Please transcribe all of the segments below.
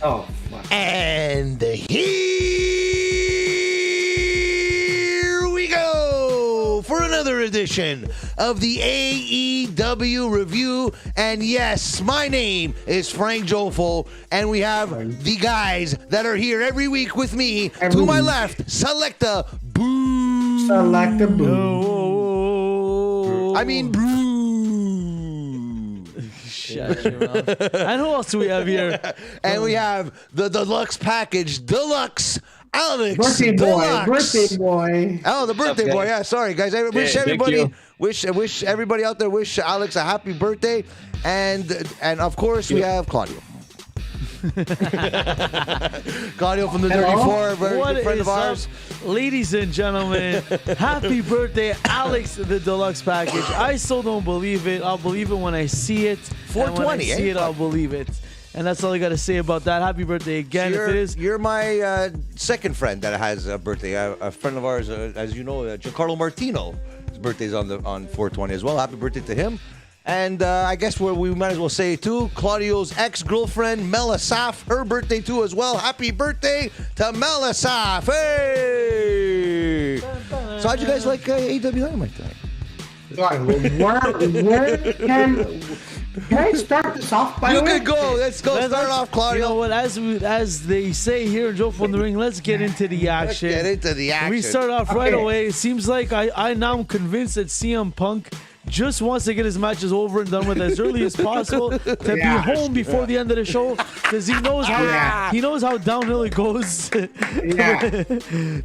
Oh, fuck. And here we go for another edition of the AEW Review. And yes, my name is Frank Jofo, and we have the guys that are here every week with me. To my left, Selecta Boo. Selecta Boo. I mean, Boo. Shut your mouth. And who else do we have here? And we have the deluxe package, Deluxe Alex. Birthday Deluxe. boy. Birthday boy. Oh, the birthday boy. Yeah, sorry guys. I wish everybody wish out there wish Alex a happy birthday. And of course we have Claudio. Claudio from the Dirty Four, a very good friend of ours. Ladies and gentlemen, happy birthday, Alex, the deluxe package. I still don't believe it. I'll believe it when I see it. 420, when I see it, I'll believe it. And that's all I got to say about that. Happy birthday again. So if it is, you're my second friend that has a birthday. A friend of ours, as you know, Giancarlo Martino. His birthday's on 420 as well. Happy birthday to him. And I guess we might as well say too, Claudio's ex-girlfriend, Mela Saf, her birthday too as well. Happy birthday to Mela Saf. Hey! So how'd you guys like AEW Dynamite tonight? Can I start this off by You can go. Let's go. Start off, Claudio. You know what? As they say here in Jofo in the Ring, let's get into the action. Let's get into the action. We start off right away. It seems like I now am convinced that CM Punk just wants to get his matches over and done with as early as possible to be home before the end of the show, because he knows how downhill it goes.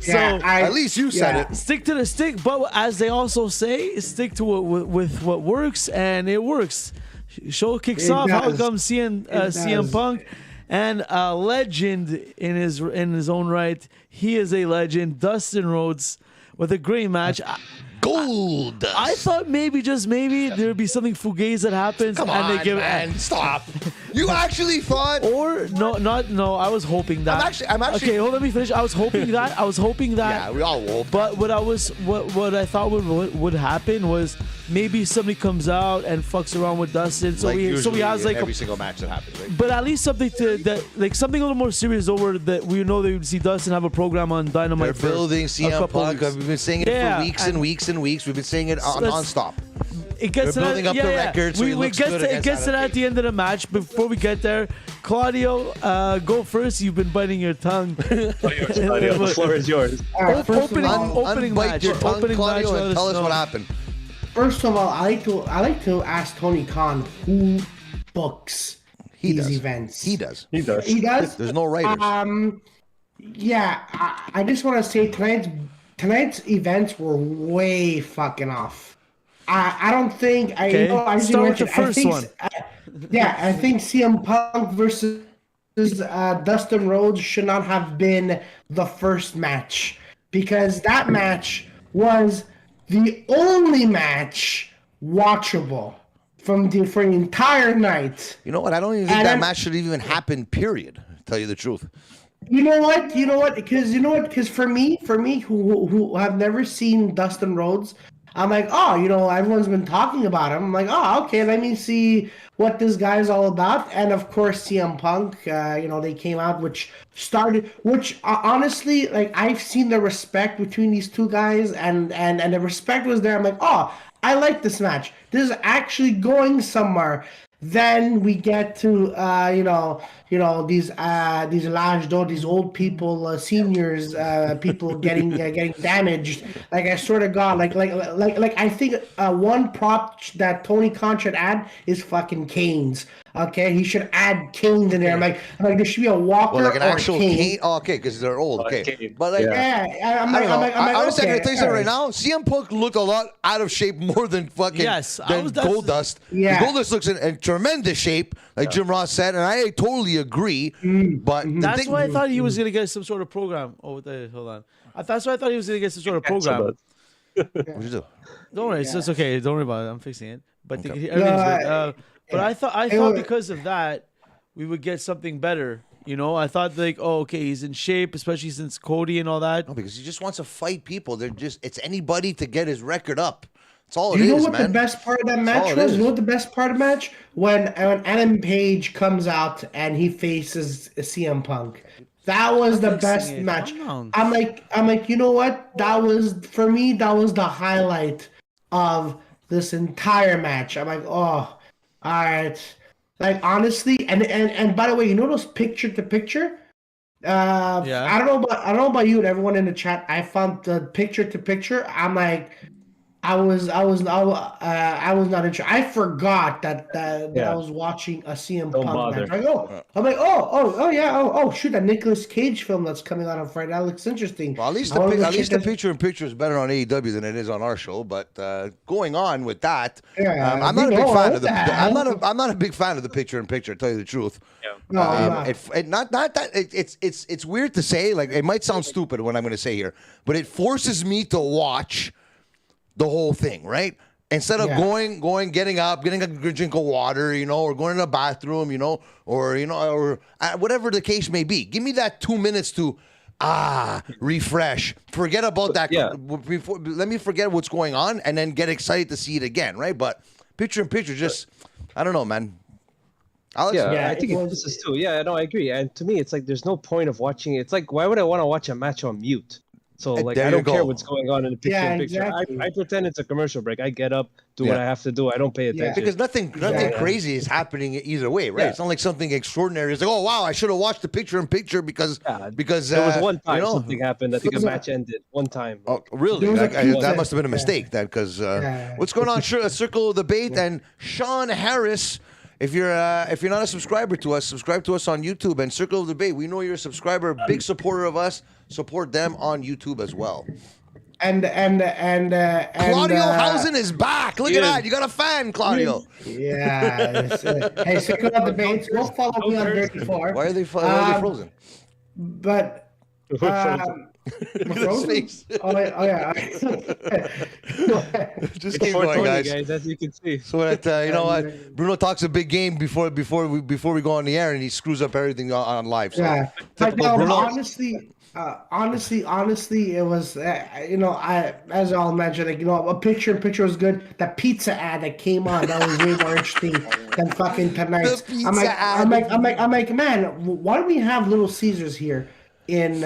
So at least you said it. Stick to the stick, but as they also say, stick to with what works, and it works. Show kicks off. How comes CM Punk, and a legend in his own right. He is a legend. Dustin Rhodes with a great match. Gold. I thought maybe, just maybe, there would be something fugazi that happens. Come on, man. Stop. You actually thought? Or no. I was hoping that. I'm actually. Okay, hold on, let me finish. I was hoping that. Yeah, we all hope. But what I thought would happen was maybe somebody comes out and fucks around with Dustin. So he has like every single match that happens, right? But at least something something a little more serious over that. We know that we see Dustin have a program on Dynamite. They're building CM Punk. We've been saying it for weeks and weeks and weeks. We've been saying it non-stop. It gets They're building up the record, so it gets to that at the end of the match. Before we get there, Claudio, go first. You've been biting your tongue. The floor is yours. Opening match. Claudio, and tell us what happened. First of all, I like to ask Tony Khan who books these events. He does. He does. There's no writers. I just want to say tonight's events were way fucking off. I don't think I start with the first one. I think CM Punk versus Dustin Rhodes should not have been the first match, because that match was the only match watchable for the entire night. You know what? I don't even think that match should even happen. Period. To tell you the truth. You know what? Because for me, who have never seen Dustin Rhodes, I'm like, everyone's been talking about him. I'm like, okay, let me see what this guy's all about. And of course, CM Punk, they came out, which honestly, like, I've seen the respect between these two guys, and the respect was there. I'm like, I like this match. This is actually going somewhere. Then we get to these these old people, seniors, people getting damaged. Like, I swear to God, like I think one prop that Tony Khan should add is fucking canes. Okay, he should add canes in there. I'm like there should be a walker, like an or actual cane. Oh, okay, because they're old. Okay, but like, I'm like, honestly, okay, I'm gonna tell you something right now. CM Punk looked a lot out of shape more than fucking Goldust. Yeah, Goldust looks in tremendous shape, like Jim Ross said, and I totally agree. But that's why I thought he was gonna get some sort of program. Hold on. That's why I thought he was gonna get some sort of program. What'd you do? Don't worry, it's okay. Don't worry about it. I'm fixing it. But everything's good. But I thought because of that, we would get something better. I thought he's in shape, especially since Cody and all that. No, because he just wants to fight people. It's anybody to get his record up. That's all You it know is, what man. the best part of that That's all match it was? is. You know what the best part of the match? When Adam Page comes out and he faces CM Punk. That was the best Fixing it. match. Calm down. I'm like, you know what? That was for me. That was the highlight of this entire match. I'm like, oh, all right. Like honestly, and by the way, you know those picture to picture. Yeah. I don't know about you and everyone in the chat. I found the picture to picture. I'm like, I was not interested. I forgot that I was watching a CM Don't Punk bother. match. I'm like, oh yeah, oh shoot, a Nicolas Cage film that's coming out on Friday. That looks interesting. Well, at least I wanna go the check this- picture-in-picture is better on AEW than it is on our show. But going on with that, Yeah, I'm not a you big know, fan what of the. the hell? I'm not a big fan of the picture-in-picture. To tell you the truth. No, I'm not. It's weird to say. Like it might sound stupid what I'm going to say here, but it forces me to watch the whole thing, right? Instead of Yeah. going, getting up, getting a drink of water, or going to the bathroom, or whatever the case may be. Give me that 2 minutes to refresh, forget about that. Yeah. Let me forget what's going on, and then get excited to see it again, right? But picture-in-picture, just I don't know, man. Alex? Yeah, I it think was- this is too. Yeah, no, I agree. And to me, it's like there's no point of watching it. It's like, why would I want to watch a match on mute? So like, there I you don't care go. what's going on in the picture. Yeah, in picture. exactly. I pretend it's a commercial break. I get up, do what Yeah. I have to do. I don't pay attention. Because nothing crazy is happening either way, right? Yeah. It's not like something extraordinary. It's like, oh wow, I should have watched the picture-in-picture because there was one time something happened. I think a match ended one time. Oh, really? There was a Like, pizza- that must have been a mistake. That because what's going on? Circle of Debate and Sean Harris. If you're not a subscriber to us, subscribe to us on YouTube and Circle of Debate. We know you're a subscriber, big supporter of us. Support them on YouTube as well. And Claudio Housen is back. Look at that. You got a fan, Claudio. Yeah. Hey, Circle of Debates. Go follow me on 34. Why are they frozen? But Look at his face. Oh yeah. Just keep It's going, 420, guys. as you can see. So that you know what, Bruno talks a big game before we go on the air, and he screws up everything on live. So Yeah, but typical no, Bruno. honestly, it was I as I'll mention, like, a picture was good. The pizza ad that came on, that was way more interesting than fucking tonight's. The pizza ad. I'm like, man, why do we have Little Caesars here in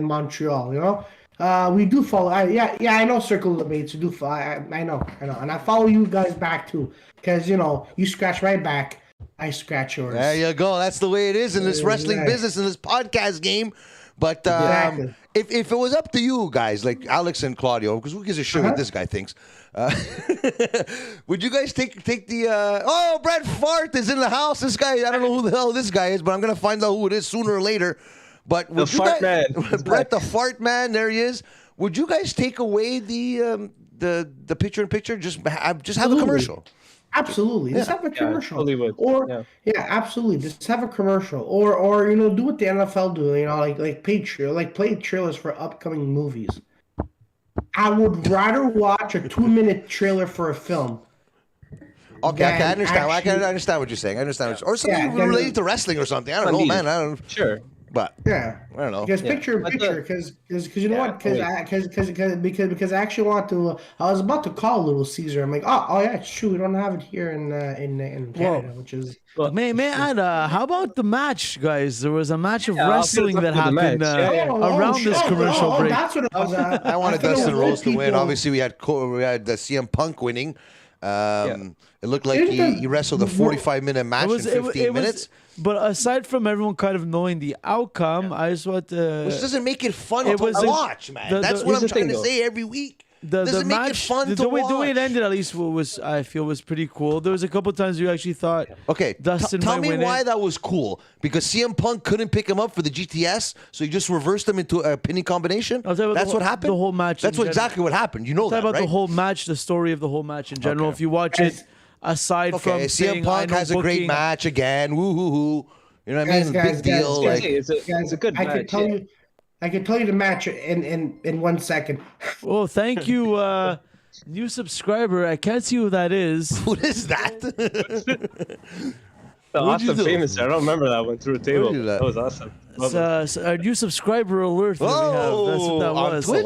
Montreal? We do follow. I know Circle of Debates. We do follow. I know, and I follow you guys back too, because you scratch my back, I scratch yours. There you go. That's the way it is in this wrestling Exactly. business, in this podcast game. But Exactly. if it was up to you guys, like Alex and Claudio, because who gives a shit what this guy thinks, would you guys take the? Brett Fart is in the house. This guy, I don't know who the hell this guy is, but I'm gonna find out who it is sooner or later. But would you Fart guys, Man. Brett the Fart Man, there he is. Would you guys take away the picture-in-picture? Just have a Absolutely. commercial. Absolutely. Just have a commercial. totally would. Or absolutely. Just have a commercial. Or do what the NFL do, like play trailers for upcoming movies. I would rather watch a 2-minute trailer for a film. Okay, I than understand. I can actually- understand what you're saying. I understand. Or something Yeah, then- related to wrestling or something. I don't know, man. I don't. Sure. But Yeah. I don't know. Because Yeah. picture in But picture, because you know Yeah, what? Because I actually want to. I was about to call Little Caesar. I'm like, oh yeah, it's true. We don't have it here in Canada, which is. May I add, how about the match, guys? There was a match of Yeah, I'll wrestling put it that up to the happened match. Yeah. around this commercial break. That's what it was. I wanted thought it Dustin was Rhodes to win. people- Obviously, we had CM Punk winning. It looked like Didn't he wrestled a 45-minute match in 15 minutes, But aside from everyone kind of knowing the outcome, I just want to. which doesn't make it fun It to was- watch, man. the- That's the- what here's I'm the trying thing, to though. say every week. The Doesn't make it match, fun the to way watch. it ended, at least, I feel was pretty cool. There was a couple times you actually thought, Okay, Dustin tell might me win why it. that was cool. Because CM Punk couldn't pick him up for the GTS, so he just reversed him into a pinning combination. I'll tell you about That's the what whole- happened. the whole match That's in general. exactly what happened. You know Talk that, about right? the whole match, the story of the whole match in general. Okay. If you watch it, aside from Okay, saying, CM Punk has a great booking, match again. Woo hoo hoo. You know what I mean? Guys, Big deal. guys, like, It's a good I match. can tell you. I can tell you the match in 1 second. Oh, thank you, new subscriber. I can't see who that is. what is that? The What'd you Austin do? Famous. I don't remember that one through a table. you do that? That was awesome. It's a new subscriber alert that we have. That's what that on was. Twitch?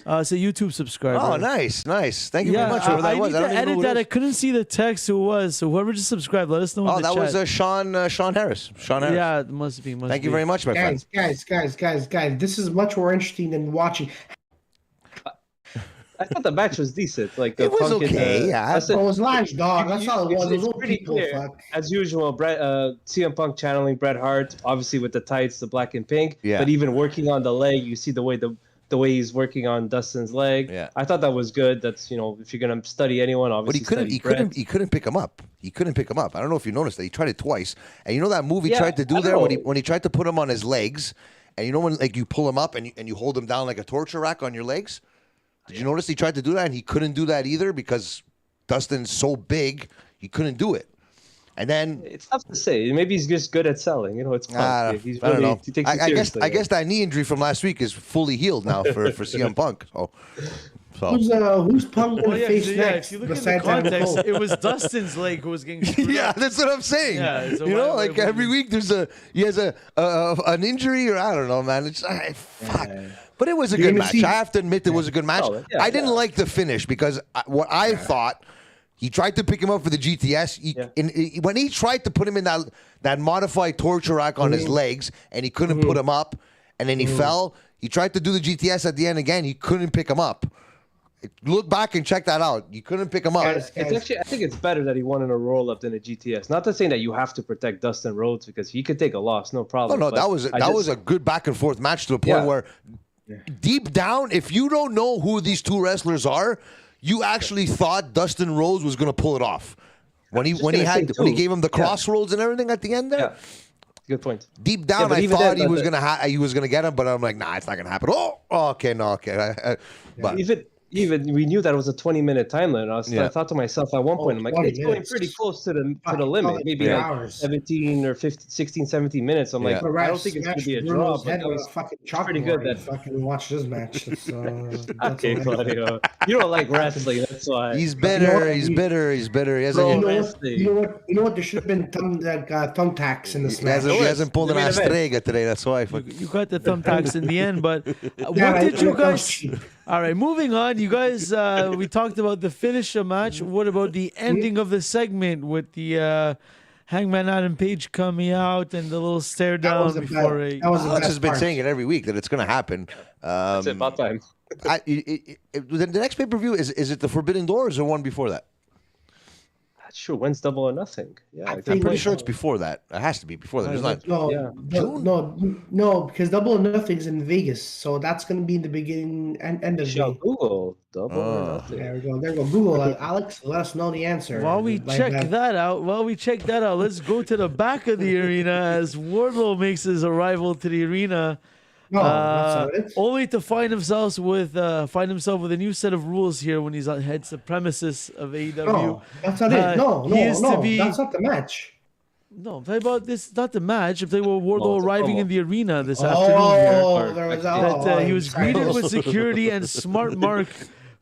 It's a YouTube subscriber. Oh, nice. Thank you very much. Whoever I that was. need I to don't even know edit who that. it I is. couldn't see the text who it was. So whoever just subscribed, let us know in Oh, the that chat. was Sean Harris. Sean Harris. Yeah, it must be. Thank you very much, my friend. Guys, this is much more interesting than watching. I thought the match was decent. Like the It was Punk and okay, yeah. It was live, dog. That's all it was. It was all pretty people. clear. Fuck. As usual, CM Punk channeling Bret Hart, obviously with the tights, the black and pink. Yeah. But even working on the leg, you see the way he's working on Dustin's leg. Yeah. I thought that was good. That's if you're gonna study anyone, But obviously he couldn't pick him up. He couldn't pick him up. I don't know if you noticed that. He tried it twice. And you know that move he tried to do there when he tried to put him on his legs, and you know when like you pull him up and you hold him down like a torture rack on your legs? Did you notice he tried to do that and he couldn't do that either because Dustin's so big, he couldn't do it. And then it's tough to say. Maybe he's just good at selling. It's Punk. I don't know. He takes it seriously. I guess that knee injury from last week is fully healed now for CM Punk. So Who's Punk going to face next? If you look at the context, it was Dustin's leg who was getting screwed yeah, up. that's what I'm saying. Yeah, so like every week he has an injury or I don't know, man. It's fuck. But it was a good match. I have to admit, it was a good match. I didn't like the finish because what I thought, he tried to pick him up for the GTS. When he tried to put him in that modified torture rack on his legs, and he couldn't put him up, and then he fell. He tried to do the GTS at the end again. He couldn't pick him up. Look back and check that out. You couldn't pick him up. It's actually, I think it's better that he won in a roll up than a GTS. Not to say that you have to protect Dustin Rhodes because he could take a loss, no problem. No, that was a good back and forth match to the point where. Deep down, if you don't know who these two wrestlers are, you actually thought Dustin Rhodes was going to pull it off when he gave him the crossroads and everything at the end there. Yeah. Good point. Deep down, I thought he was gonna get him, but I'm like, nah, it's not gonna happen. Okay. But even we knew that it was a 20-minute time limit. I thought to myself at one point, I'm like, it's going pretty close to the limit. Maybe like 17 or 15, 16, 17 minutes. I'm like, I don't think it's going to be a draw. But it's pretty good that fucking watch this match. Okay, Claudio. You don't like wrestling, that's why. He's bitter. He's bitter. He hasn't. You know what? There should have been thumbtacks in this match. He hasn't pulled an Astrega today. That's why. You got the thumbtacks in the end, but what did you guys? All right, moving on. You guys, we talked about the finish of the match. What about the ending of the segment with the Hangman Adam Page coming out and the little stare down before Alex has been saying it every week that it's going to happen. It's about time. The next pay-per-view, is it the Forbidden Doors or one before that? Sure, when's Double or Nothing? Yeah, I'm pretty sure it's before that. It has to be before that. No, because Double or Nothing's in Vegas, so that's going to be in the beginning and end of the Google Double or Nothing. There we go. Google, Alex. Let us know the answer. While we check that out, let's go to the back of the arena as Wardlow makes his arrival to the arena. Only to find himself with a new set of rules here when he's head supremacist of AEW. No, that's not it. That's not the match. No, I'm talking about this. Not the match. I'm talking about Wardlow arriving in the arena this afternoon. He was greeted with security and Smart Mark,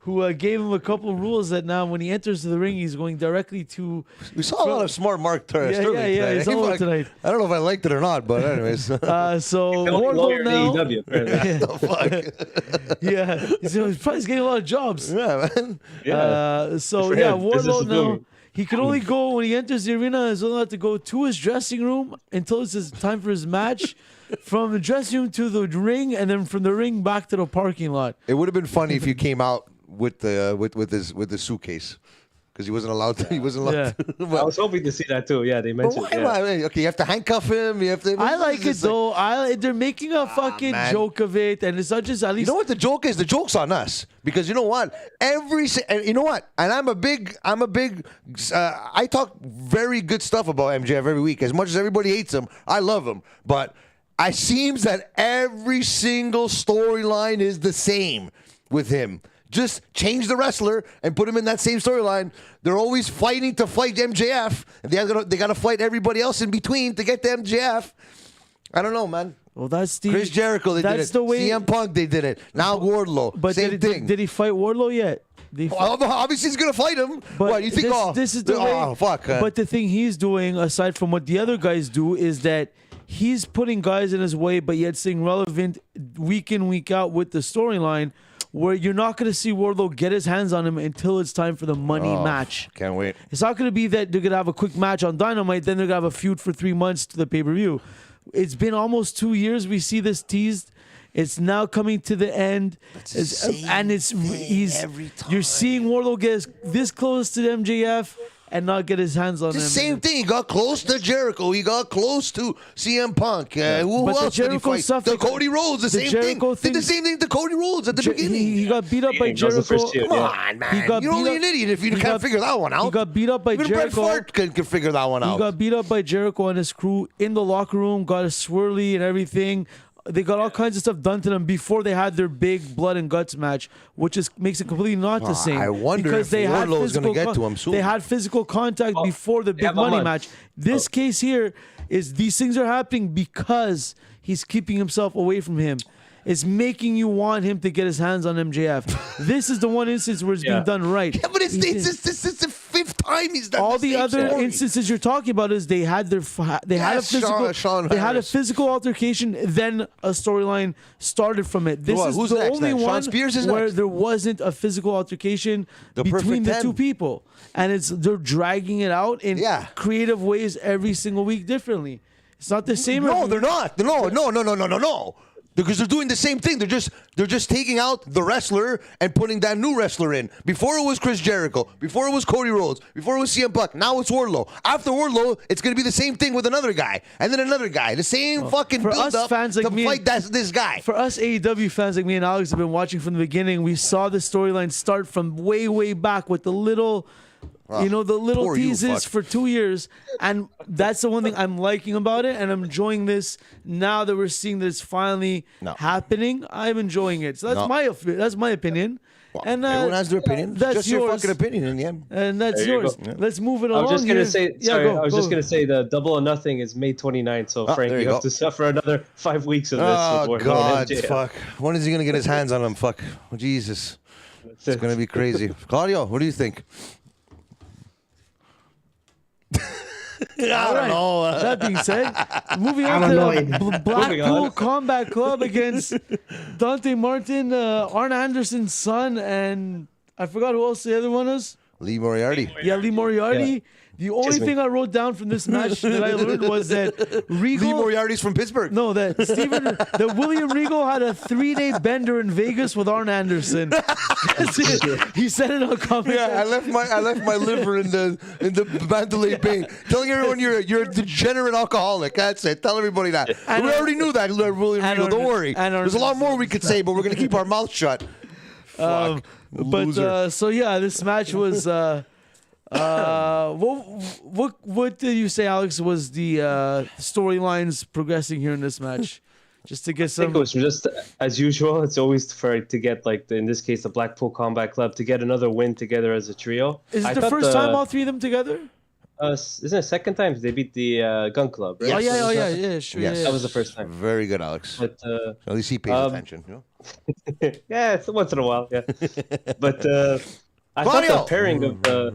who gave him a couple of rules that now when he enters the ring, he's going directly to... We saw a lot of Smart Mark Sterling tonight. He's all tonight. I don't know if I liked it or not, but anyways. So Wardlow now... He's getting a lot of jobs. Yeah, man. Wardlow now... He can only go when he enters the arena. He's only allowed to go to his dressing room until it's time for his match. From the dressing room to the ring, and then from the ring back to the parking lot. It would have been funny if you came out with the suitcase, because he wasn't allowed to. Yeah. I was hoping to see that too. Yeah, they mentioned. Okay, you have to handcuff him. You have to. I like it though. They're making a fucking joke of it, and it's not just at least. You know what the joke is? The joke's on us, because you know what? You know what? And I'm a big. I talk very good stuff about MJF every week. As much as everybody hates him, I love him, but. It seems that every single storyline is the same with him. Just change the wrestler and put him in that same storyline. They're always fighting to fight MJF, and they got to fight everybody else in between to get to MJF. I don't know, man. Well, that's the Chris Jericho. They did it. The way, CM Punk. They did it. Now Wardlow. But same thing. Did he fight Wardlow yet? Obviously, he's gonna fight him. But what, you think? This is the way. Fuck. But the thing he's doing, aside from what the other guys do, is that he's putting guys in his way, but yet staying relevant week in, week out with the storyline, where you're not going to see Wardlow get his hands on him until it's time for the money match. Can't wait. It's not going to be that they're going to have a quick match on Dynamite, then they're going to have a feud for 3 months to the pay-per-view. It's been almost 2 years we see this teased. It's now coming to the end. You're seeing Wardlow get this close to the MJF and not get his hands on him. The same thing. He got close to Jericho. He got close to CM Punk. Who else did he fight? The Cody Rhodes. The same thing. Did the same thing to Cody Rhodes at the beginning. He got beat up by Jericho. Come on, man. You're only an idiot if you can't figure that one out. He got beat up by Even Jericho. Bret Hart can figure that one out. He got beat up by Jericho and his crew in the locker room. Got a swirly and everything. They got all kinds of stuff done to them before they had their big blood and guts match, which makes it completely not the same. I wonder if Wardlow is going to get to him soon. They had physical contact before the big money match. This case here is these things are happening because he's keeping himself away from him. It's making you want him to get his hands on MJF. This is the one instance where it's being done right. Yeah, but it's the fifth time he's done all the other instances you're talking about is they had a physical altercation, then a storyline started from it. This is the only one where there wasn't a physical altercation between the two people, and they're dragging it out in creative ways every single week differently. It's not the same. No, they're not. No. Because they're doing the same thing. They're just taking out the wrestler and putting that new wrestler in. Before it was Chris Jericho. Before it was Cody Rhodes. Before it was CM Punk. Now it's Wardlow. After Wardlow, it's going to be the same thing with another guy. And then another guy. The same fucking build-up to fight this guy. For us AEW fans like me and Alex have been watching from the beginning, we saw the storyline start from way, way back with the little... the little teases for 2 years. And that's the one thing I'm liking about it. And I'm enjoying this now that we're seeing that it's finally happening. I'm enjoying it. So that's my opinion. Well, and everyone has their opinion. That's just your fucking opinion in the end. And that's yours. Yeah. Let's move it along. I was just going to say the Double or Nothing is May 29th. So, Frank, you have to suffer another 5 weeks of this. Oh, God. Fuck. When is he going to get his hands on him? Fuck. Oh, Jesus. It's going to be crazy. Claudio, what do you think? I don't know. That being said, moving on to Blackpool Combat Club against Dante Martin, Arn Anderson's son, and I forgot who else the other one was. Lee Moriarty. Lee Moriarty. Yeah. The only thing I wrote down from this match that I learned was that Regal... Lee Moriarty's from Pittsburgh. No, that William Regal had a 3-day bender in Vegas with Arn Anderson. He said it on commentary. Yeah, I left my liver in the Mandalay Bay, telling everyone you're a degenerate alcoholic. That's it. Tell everybody that. We already knew that, William Regal. Don't worry. There's a lot more we could say, but we're gonna keep our mouth shut. This match was. What did you say, Alex, was the storylines progressing here in this match? Just to get some... I think it was just, as usual, it's always to get, in this case, the Blackpool Combat Club, to get another win together as a trio. Is it the first time all three of them together? Isn't it the second time they beat the Gun Club? Right? Yes. Sure. Yes. Yeah. That was the first time. Very good, Alex. But, at least he pays attention. You know? Yeah, it's once in a while, yeah. But... I thought the pairing of the...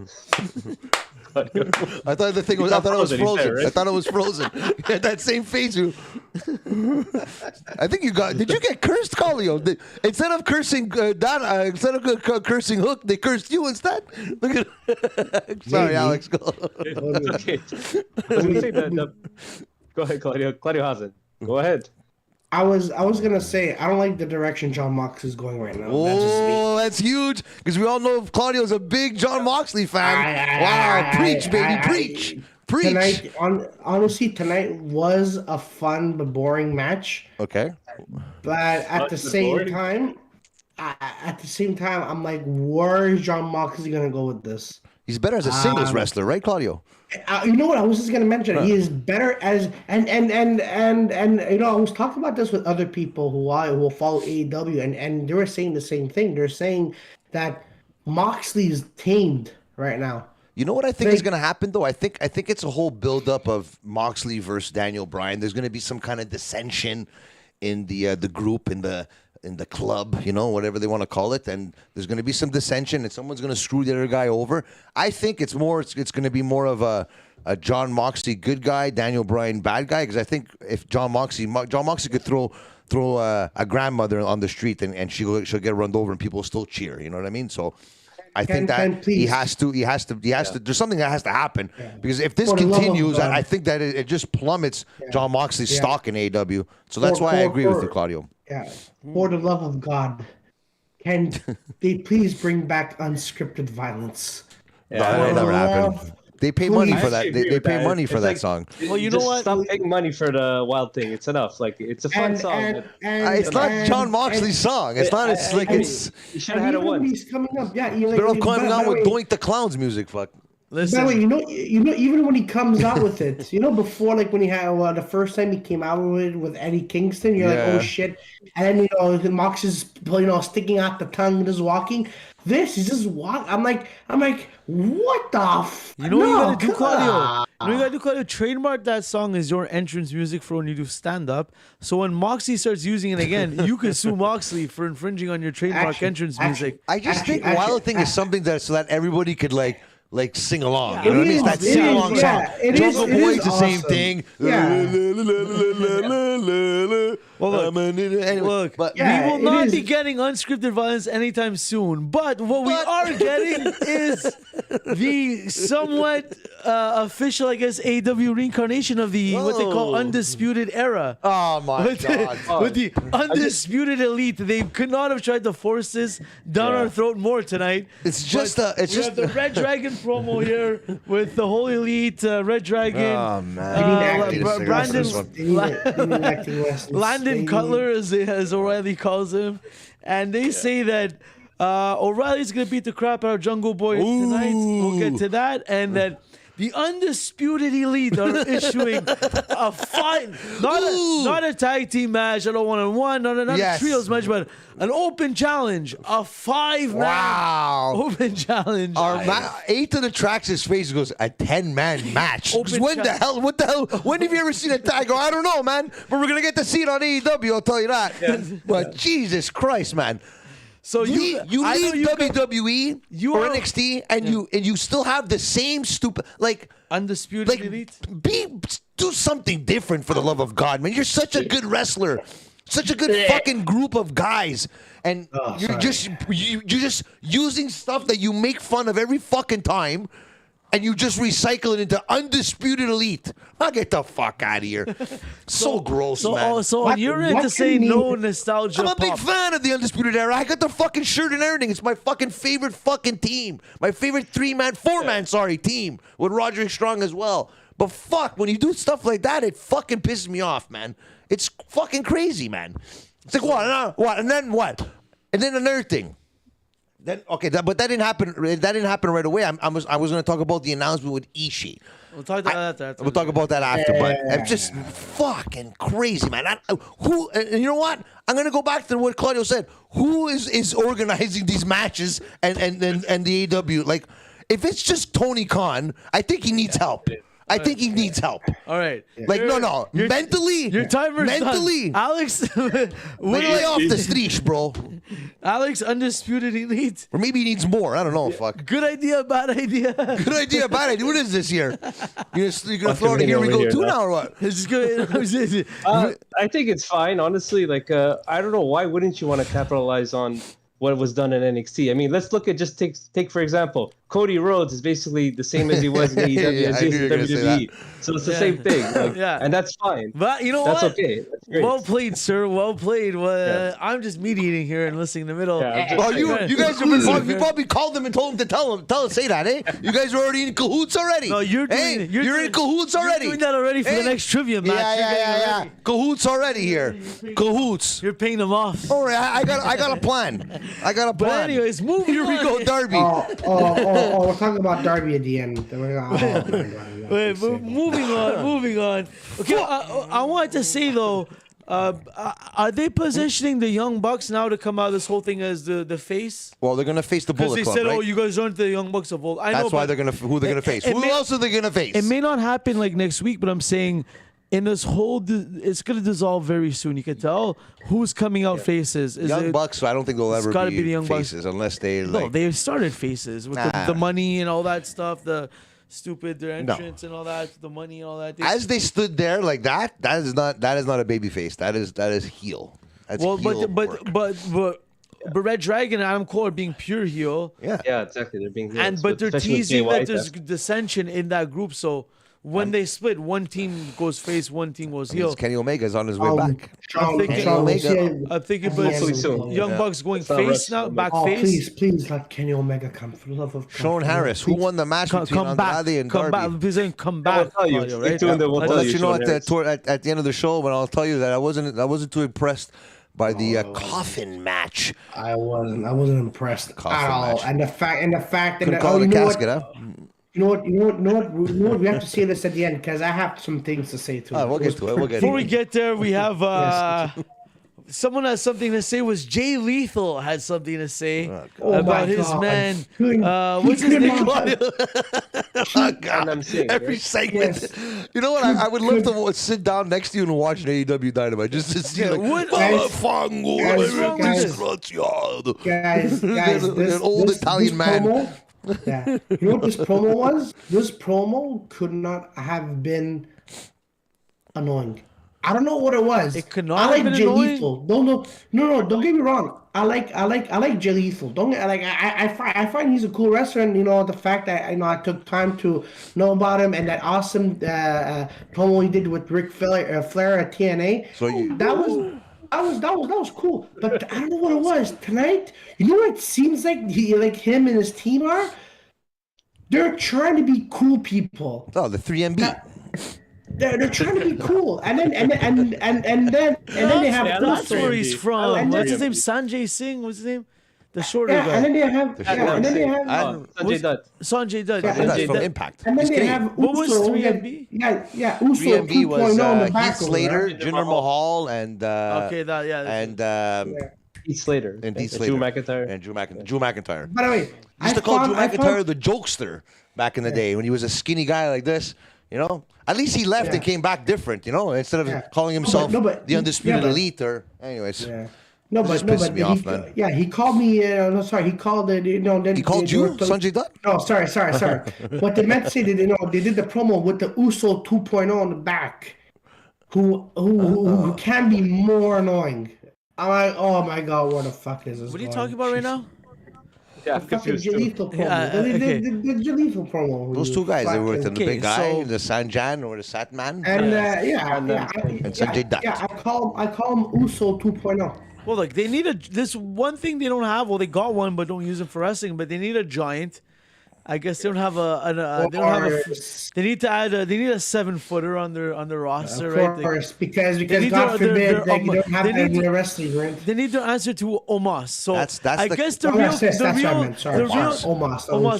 I thought the thing was. I thought it was frozen. Right? I thought it was frozen. You had that same face. I think you got. Did you get cursed, Collio? Instead of cursing instead of cursing Hook, they cursed you instead. Look at. Sorry, Alex. Go. Okay. Go ahead, Claudio. Claudio Hazen. Go ahead. I was gonna say I don't like the direction Jon Moxley is going right now. That's huge because we all know Claudio's a big Jon Moxley fan. Preach, baby, preach. Tonight, honestly, tonight was a fun but boring match. Okay. But at the same time, I'm like, where is Jon Moxley gonna go with this? He's better as a singles wrestler, right, Claudio? You know what? I was just gonna mention. He is better as and I was talking about this with other people who follow AEW, and they were saying the same thing. They're saying that Moxley is tamed right now. You know what I think is going to happen, though? I think it's a whole buildup of Moxley versus Daniel Bryan. There's going to be some kind of dissension in the group, in the club, whatever they want to call it, and there's going to be some dissension, and someone's going to screw the other guy over. I think it's going to be more of a John Moxley good guy, Daniel Bryan bad guy. Because I think if John Moxley could throw a grandmother on the street and she'll get run over and people will still cheer. You know what I mean? So I think that he has to. There's something that has to happen because if this continues, I think that it just plummets John Moxley's stock in AEW. So that's why I agree with you, Claudio. Yeah. For the love of God, can they please bring back unscripted violence? No, that'll never happen. They pay money for that. They pay money for that song. Well, you know what? Stop paying money for the Wild Thing. It's enough. Like it's a fun song. It's not John Moxley's song. It's not. It's like it's. You should have had it once. He's coming up. Yeah, they're all coming out with Doink the Clown's music. Fuck. Listen. By the way, you know, even when he comes out with it, before like when he had the first time he came out with Eddie Kingston, you're like, oh shit, and then Mox is sticking out the tongue and just walking. This is just walk. I'm like, what the? You know what you gotta do, Claudio? You know you gotta do, Claudio? Trademark that song as your entrance music for when you do stand up. So when Moxley starts using it again, you can sue Moxley for infringing on your trademark entrance music. I just think Wild Thing is something that so that everybody could like sing along. You know what I mean? It's that sing along song. Jungle Boy's the same thing. Well, look, but we will not be getting unscripted violence anytime soon. But what we are getting is the somewhat official, I guess, AEW reincarnation of the what they call Undisputed Era. Oh my God! With the Undisputed Elite, they could not have tried to force this down our throat more tonight. It's just we have the Red Dragon promo here with the whole Elite, Red Dragon. Oh man! Landon Cutler, as O'Reilly calls him, and they say that O'Reilly's gonna beat the crap out of Jungle Boy tonight. We'll get to that, and that the Undisputed Elite are issuing a fight, not a tag team match, not a one-on-one, not a trios match, but an open challenge, a 5-man open challenge. Eight of the tracks, his face goes a 10-man match. What the hell? When have you ever seen a tag? I don't know, man. But we're gonna get to see it on AEW. I'll tell you that. Yeah. But Jesus Christ, man. So you leave WWE or NXT and you still have the same stupid Undisputed Elite. Do something different for the love of God, man. You're such a good wrestler, such a good fucking group of guys, and you're just using stuff that you make fun of every fucking time. And you just recycle it into Undisputed Elite. I'll get the fuck out of here. So gross, man. So you're in to say no nostalgia. I'm a big fan of the Undisputed Era. I got the fucking shirt and everything. It's my fucking favorite fucking team. My favorite 4-man team with Roderick Strong as well. But fuck, when you do stuff like that, it fucking pisses me off, man. It's fucking crazy, man. It's like, what? And then what? And then another thing. But that didn't happen. That didn't happen right away. I was going to talk about the announcement with Ishii. We'll talk about that. We'll talk about that after. But I'm just fucking crazy, man. And you know what? I'm going to go back to what Claudio said. Who is organizing these matches and the AEW? Like, if it's just Tony Khan, I think he needs help. I think he needs help. All right. Like, no. Mentally. Your timer's done. Alex. Lay off the streets, bro. Alex, Undisputed Elite. Or maybe he needs more. I don't know. Fuck. Good idea, bad idea. Good idea, bad idea. What is this here? You're going to throw it in Here We Go 2 now or what? It's good. I think it's fine, honestly. Like, I don't know. Why wouldn't you want to capitalize on what was done in NXT? I mean, let's look at take for example, Cody Rhodes is basically the same as he was in AEW as he is in WWE. So it's the same thing. And that's fine. But you know that's what? Okay. That's great. Well played, sir. Well played. I'm just mediating here and listening in the middle. You guys have you probably called them and told them to say that, eh? You guys are already in cahoots already. No, you're in cahoots already. You're doing that already for the next trivia match. Yeah. Cahoots already here. Cahoots. You're paying them off. All right, I got a plan. But anyways, Here we go, Darby. We're talking about Darby at the end. Moving on. Okay, I wanted to say though, are they positioning the Young Bucks now to come out of this whole thing as the face? Well, they're gonna face the Bullet Club, because they said, right? "Oh, you guys aren't the Young Bucks of old." That's why who they're gonna face. Who else are they gonna face? It may not happen like next week, but I'm saying in this whole, it's gonna dissolve very soon. You can tell who's coming out faces. Young Bucks, I don't think they'll ever be the Young faces Bucks. Unless they they started faces with the money and all that stuff. stupid, their entrance and all that, the money and all that. As they stood there like that is not a baby face. That is heel. That's heel but Red Dragon and Adam Cole are being pure heel. Yeah, exactly. They're being heel. But they're teasing that there's dissension in that group. So when they split, one team goes face, one team goes heel. Kenny Omega's on his way back. I'm thinking, but Young Bucks going face now, back face. Please let Kenny Omega come, for the love of God. Sean Harris, who won the match between Andrade and Darby. Come back. I'll let you know at the end of the show, but I'll tell you that I wasn't too impressed by the Coffin Match. I wasn't impressed at all. Match. And the fact that couldn't call it a casket, huh? You know what? We have to say this at the end because I have some things to say too. We'll get to it. Before we get there, we have someone has something to say. Was Jay Lethal had something to say about his man? What's his name? Every segment. Yes. You know what? I would love to sit down next to you and watch an AEW Dynamite just to see guys, an old Italian man. Promo, yeah. You know what this promo was? This promo could not have been annoying. I don't know what it was. It could not have been annoying. No, don't get me wrong. I like Jay Lethal. I find he's a cool wrestler, and the fact that I took time to know about him and that awesome promo he did with Ric Flair at TNA. So that was cool. But I don't know what it was tonight. You know what it seems like him and his team are? They're trying to be cool people. Oh, the 3MB. They're trying to be cool, and then they have. That's where he's from. What's his name? Sanjay Singh. What's his name? The shorter guy. And then they have. Sanjay Dutt. Sanjay Dutt. That's from Impact. And then they have. What was 3MB? Yeah. Uso 3MB was Heath Slater, right? Jinder Mahal, and Heath Slater and Drew McIntyre. By the way, I used to call Drew McIntyre the jokester back in the day when he was a skinny guy like this. At least he left and came back different. Instead of calling himself the Undisputed Elite or anyways. Yeah. Pissed me off, man. Yeah, he called me. Sorry, he called it. He called you, Sanjay Dutt? No, sorry. What they meant to say, they did the promo with the Uso 2.0 on the back, who can be more annoying. I'm like, oh my God, what the fuck is this? What are you talking about right now? Yeah, fucking Jay Lethal promo. The Jay Lethal promo. Those two guys, they were the big guy, the Sanjan or the Satman. And and Sanjay Dutt. Yeah, I call him Uso 2.0. Well, look, they need this one thing they don't have. Well, they got one, but don't use it for wrestling. But they need a giant. I guess they don't have they need to add. They need a 7-footer on their roster, right? Of course, because God forbid they don't have that in their wrestling, right? They need to answer to Omos. So I guess the Omos.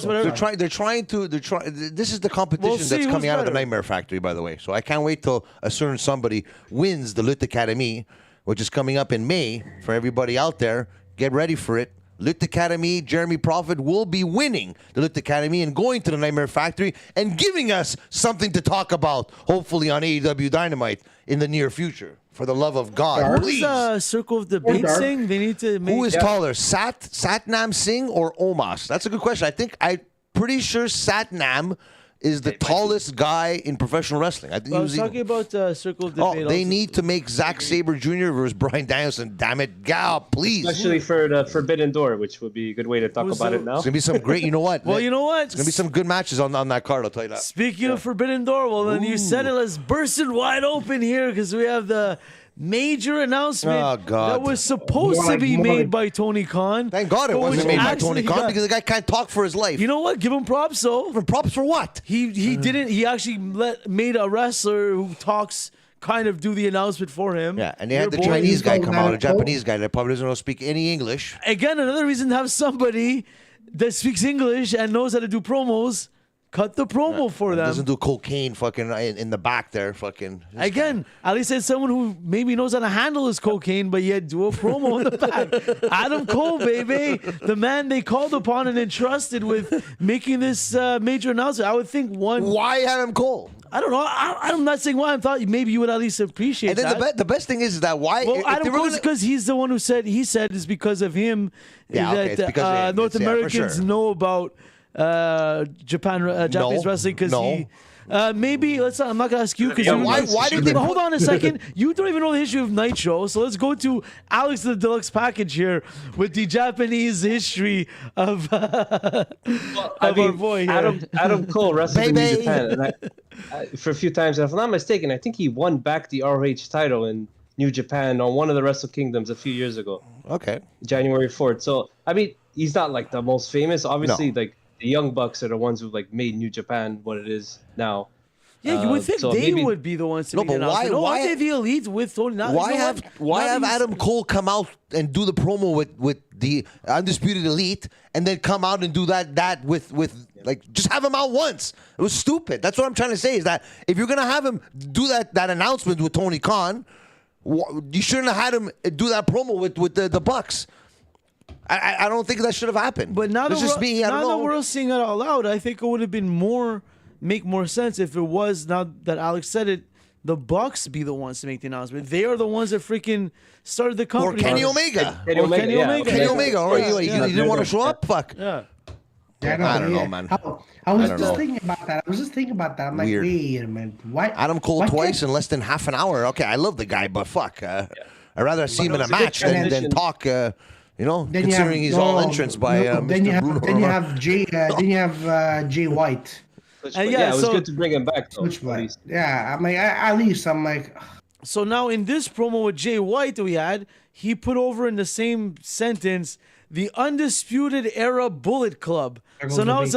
Whatever. This is the competition that's coming out of the Nightmare Factory, by the way. So I can't wait till a certain somebody wins the Lutte Academy, which is coming up in May. For everybody out there, get ready for it. Lutte Academy, Jeremy Prophet will be winning the Lutte Academy and going to the Nightmare Factory and giving us something to talk about, hopefully on AEW Dynamite in the near future. For the love of God, please. What is Circle of Debate Singh? They need to make... Who is taller, Satnam Singh or Omos? That's a good question. I'm pretty sure Satnam is the tallest guy in professional wrestling. I think I was talking about Circle of Debate. They need to make Zack Sabre Jr. versus Brian Danielson. Damn it, Gal, please. Especially for the Forbidden Door, which would be a good way to talk about it now. It's gonna be some great. You know what? Well, you know what? It's gonna be some good matches on that card. I'll tell you that. Speaking of Forbidden Door, well then you said it. Let's burst it wide open here because we have the major announcement that was supposed to be made by Tony Khan. Thank God it wasn't made by Tony Khan because the guy can't talk for his life. You know what? Give him props though. Props for what? He didn't. He actually made a wrestler who talks kind of do the announcement for him. Yeah, and they had the Chinese guy come out, a Japanese guy that probably doesn't know speak any English. Again, another reason to have somebody that speaks English and knows how to do promos. Cut the promo for them. Doesn't do cocaine fucking in the back there fucking. Again, at least it's someone who maybe knows how to handle his cocaine, but yet do a promo in the back. Adam Cole, baby. The man they called upon and entrusted with making this major announcement. I would think Why Adam Cole? I don't know. I'm not saying why. I thought maybe you would at least appreciate that. And then the best thing is that why... Well, Adam Cole because he's the one who said... He said it's because of him that North Americans know about... Japanese wrestling because he. Maybe I'm not gonna ask you because why did they hold on a second? You don't even know the history of Nitro, so let's go to Alex the Deluxe package here with the Japanese history of our boy here. Adam Cole wrestled in New Japan and for a few times. And if I'm not mistaken, I think he won back the ROH title in New Japan on one of the Wrestle Kingdoms a few years ago. Okay, January 4th. So I mean, he's not like the most famous. Obviously, like. The Young Bucks are the ones who like made New Japan what it is now. Yeah, you would think they would be the ones to make the announcement. Why are they the Elite with Tony? Why have Adam Cole come out and do the promo with the Undisputed Elite and then come out and do that with like just have him out once? It was stupid. That's what I'm trying to say is that if you're gonna have him do that announcement with Tony Khan, you shouldn't have had him do that promo with the Bucks. I don't think that should have happened. But now that we're seeing it out loud, I think it would have been make more sense if it was, now that Alex said it, the Bucks be the ones to make the announcement. They are the ones that freaking started the company. Or Kenny Omega. Kenny Omega. Or you didn't want to show up? Fuck. Yeah. I don't know, man. I was just thinking about that. I'm like, wait a minute. Why? Adam Cole twice in less than half an hour. Okay, I love the guy, but fuck. I'd rather see him in a match than talk... considering he's all entrance by Mr. Bruno. Then you have Jay White. It was good to bring him back. Though, yeah, I'm like, at least I'm like. So now in this promo with Jay White that we had, he put over in the same sentence the Undisputed Era Bullet Club. So now it's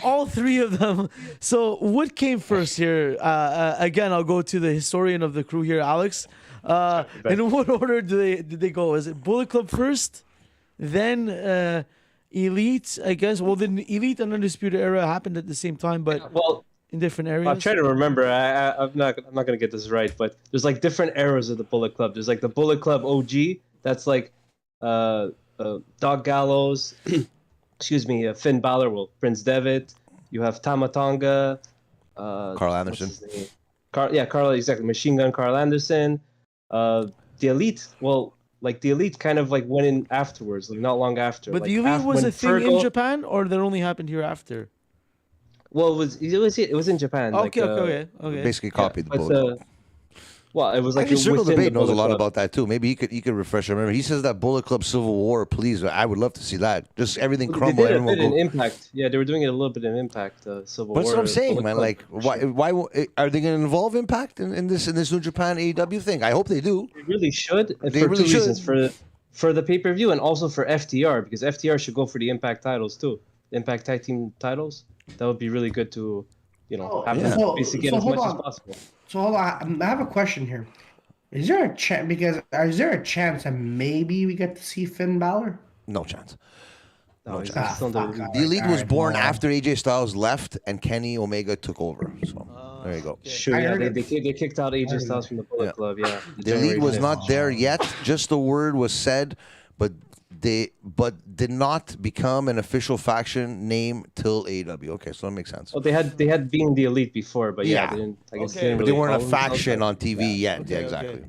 all three of them. So what came first here? Again, I'll go to the historian of the crew here, Alex. In what order did they go? Is it Bullet Club first? Then Elite, I guess. Well, then Elite and Undisputed Era happened at the same time, but in different areas. I'm trying to remember. I'm not gonna get this right, but there's like different eras of the Bullet Club. There's like the Bullet Club OG. That's like Dog Gallows. Excuse me, Finn Balor, Prince Devitt. You have Tama Tonga. Carl Anderson. Carl, exactly. Machine Gun Carl Anderson. The Elite, the Elite kind of like went in afterwards, like not long after. But the Elite was a thing in Japan, or that only happened here after? Well, it was in Japan. Okay. Basically copied the Bullet Club. Well, it was like Circle Debate knows a lot about that too. Maybe he could refresh. I remember he says that Bullet Club Civil War. Please, I would love to see that. Just everything crumble. They did a bit in Impact. Yeah, they were doing it a little bit in Impact. Civil War. That's what I'm saying, man. Like, why are they going to involve Impact in this New Japan AEW thing? I hope they do. They really should. For two reasons: for the pay-per-view and also for FTR, because FTR should go for the Impact titles too. The Impact Tag Team titles. That would be really good to, have them basically get as much as possible. So hold on, I have a question here. Is there a chance? Is there a chance that maybe we get to see Finn Balor? No chance. No chance. The Elite was born after AJ Styles left and Kenny Omega took over. So there you go. Sure, they kicked out AJ Styles from the Bullet Club. Yeah, the Elite was not there yet. Just the word was said, but did not become an official faction name till AEW. Okay, so that makes sense. Well, they had been the Elite before, but they didn't. I guess they weren't a faction on TV yet. Yeah, exactly.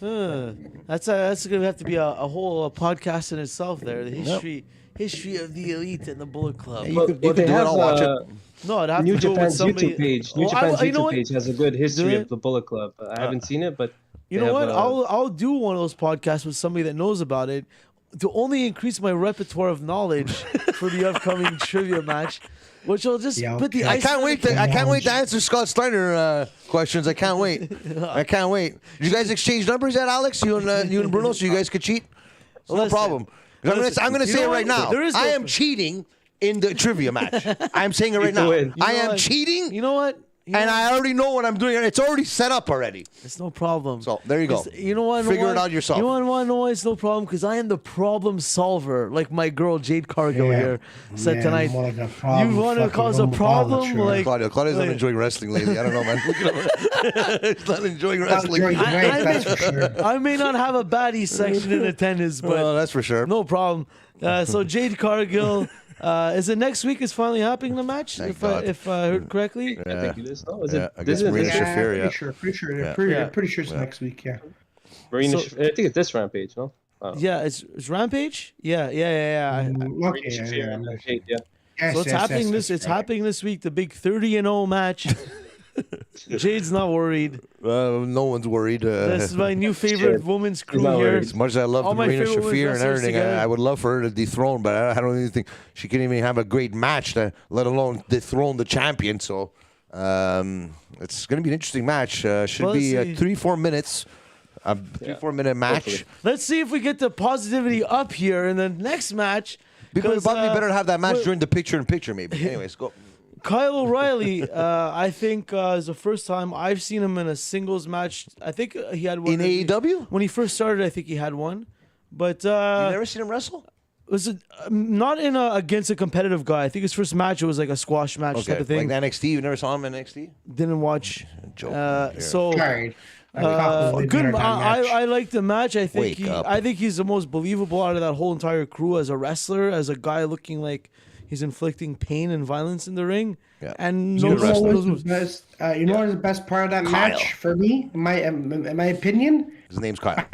That's gonna have to be a whole podcast in itself. There, the history of the Elite and the Bullet Club. You could do it. I'll watch it. No, I'd have New to go Japan's with somebody. YouTube page. New Japan's YouTube page has a good history of the Bullet Club. I haven't seen it, but you know what? I'll do one of those podcasts with somebody that knows about it, to only increase my repertoire of knowledge for the upcoming trivia match, which will just put the. I can't wait to answer Scott Steiner questions. I can't wait. Did you guys exchange numbers yet, Alex? You and Bruno, so you guys could cheat. No problem. I'm going to say it right now. I am cheating in the trivia match. I'm saying it right now. I am cheating. You know what? And I already know what I'm doing. It's already set up already. It's no problem. So there you go. You know what? Figure it out yourself. You want to know why it's no problem? Because I am the problem solver, like my girl Jade Cargill here said tonight. You want to cause a problem? Like Claudio's not enjoying wrestling lately. I don't know, man. He's not enjoying wrestling. I may not have a baddie section in attendance, but that's for sure. No problem. So Jade Cargill. Is it next week? Is finally happening the match? If I heard correctly, I think it is. No, is it? I guess Marina Shafir. Pretty sure it's next week. Yeah. Marina, I think it's this Rampage. No. Yeah, it's Rampage. Yeah. Marina Shafir. So it's happening this week. The big 30-0 match. Jade's not worried. No one's worried. This is my new favorite women's crew here. As much as I love Marina Shafir and everything, I would love for her to dethrone, but I don't even think she can even have a great match, let alone dethrone the champion. So it's going to be an interesting match. Should be 3-4 minutes. A 3-4 minute match. Hopefully. Let's see if we get the positivity up here in the next match. Because probably better to have that match during the picture-in-picture, maybe. Anyways, go. Kyle O'Reilly, I think is the first time I've seen him in a singles match. I think he had one in AEW when he first started. I think he had one, but you never seen him wrestle. Was it not in against a competitive guy? I think his first match it was like a squash match type of thing. Like NXT, you never saw him in NXT. Didn't watch. So good. I like the match. I think he's the most believable out of that whole entire crew as a wrestler, as a guy looking like he's inflicting pain and violence in the ring. Yeah. And you know what was the best part of that match for me, in my opinion? His name's Kyle.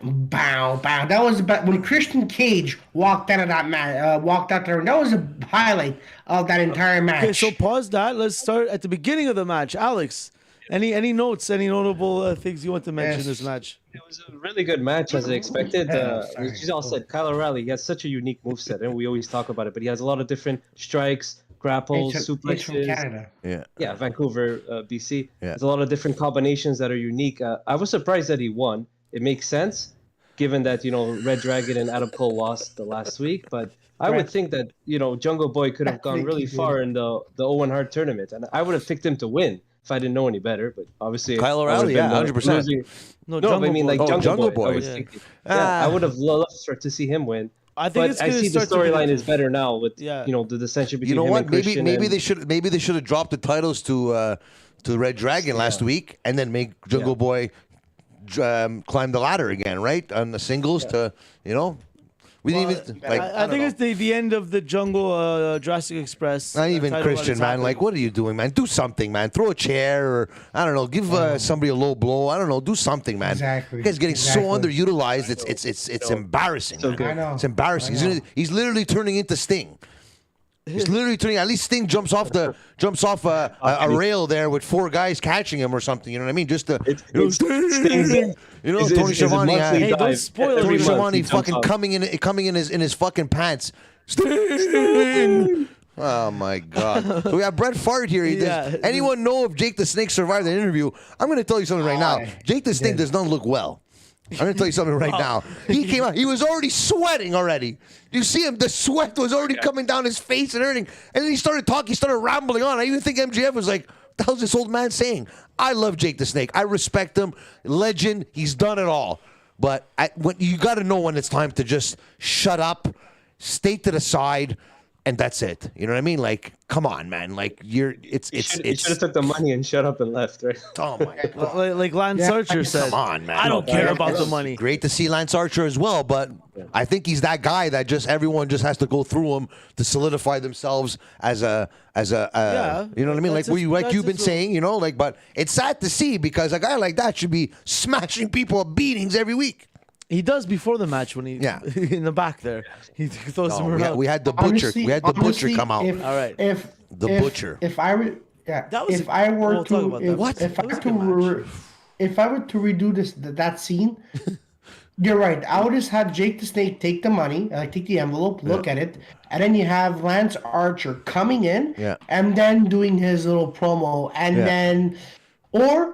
Bow. That was the best. When Christian Cage walked out of that match, walked out there, that was a highlight of that entire match. Okay, so pause that. Let's start at the beginning of the match. Alex, any notes, any notable things you want to mention in this match? It was a really good match, as I expected. You all said, Kyle O'Reilly, he has such a unique moveset, and we always talk about it, but he has a lot of different strikes, grapples, suplexes. Yeah, Vancouver, BC. Yeah. There's a lot of different combinations that are unique. I was surprised that he won. It makes sense, given that, Red Dragon and Adam Cole lost the last week, but I would think that, Jungle Boy could have gone really far in the Owen Hart tournament, and I would have picked him to win if I didn't know any better, but obviously Kyle O'Reilly, 100%. I mean, like Jungle Boy. I was thinking, I would have loved to see him win. I see the storyline is better now with the dissension between him and Christian. Maybe they should have dropped the titles to Red Dragon last week and then make Jungle Boy climb the ladder again, right? On the singles to We didn't even I think it's the end of the Jungle Jurassic Express. Not even Christian, man. Like, what are you doing, man? Do something, man. Throw a chair, or I don't know. Give somebody a low blow. I don't know. Do something, man. Exactly. You guys getting so underutilized. It's embarrassing. So I know. It's embarrassing. He's literally turning into Sting. He's literally turning. At least Sting jumps off a rail there with 4 guys catching him or something. You know what I mean? Just to Sting. Tony Schiavone. Hey, don't spoil it. Tony Schiavone fucking coming in his fucking pants. Sting. Oh my God! So we have Bret Fart here. Anyone know if Jake the Snake survived the interview? I'm going to tell you something right now. Jake the Snake does not look well. I'm going to tell you something right now. He came out. He was already sweating already. You see him? The sweat was already coming down his face and everything. And then he started talking. He started rambling on. I even think MJF was like, what the hell's this old man saying? I love Jake the Snake. I respect him. Legend. He's done it all. But you got to know when it's time to just shut up, stay to the side, and that's it. You know what I mean? Like, come on, man. Like, you should have took the money and shut up and left, right? Oh my God. Like Lance Archer said. Come on, man. I don't care about the money. Great to see Lance Archer as well, but I think he's that guy that everyone just has to go through him to solidify themselves as a you know what I mean? Like you've been saying, but it's sad to see because a guy like that should be smashing people at beatings every week. He does before the match when he in the back there. He throws him around. We had the butcher. We had the butcher come out. All right. Butcher. If I were to redo that scene, you're right. I would just have Jake the Snake take the money, take the envelope, look at it, and then you have Lance Archer coming in and then doing his little promo, and then. Or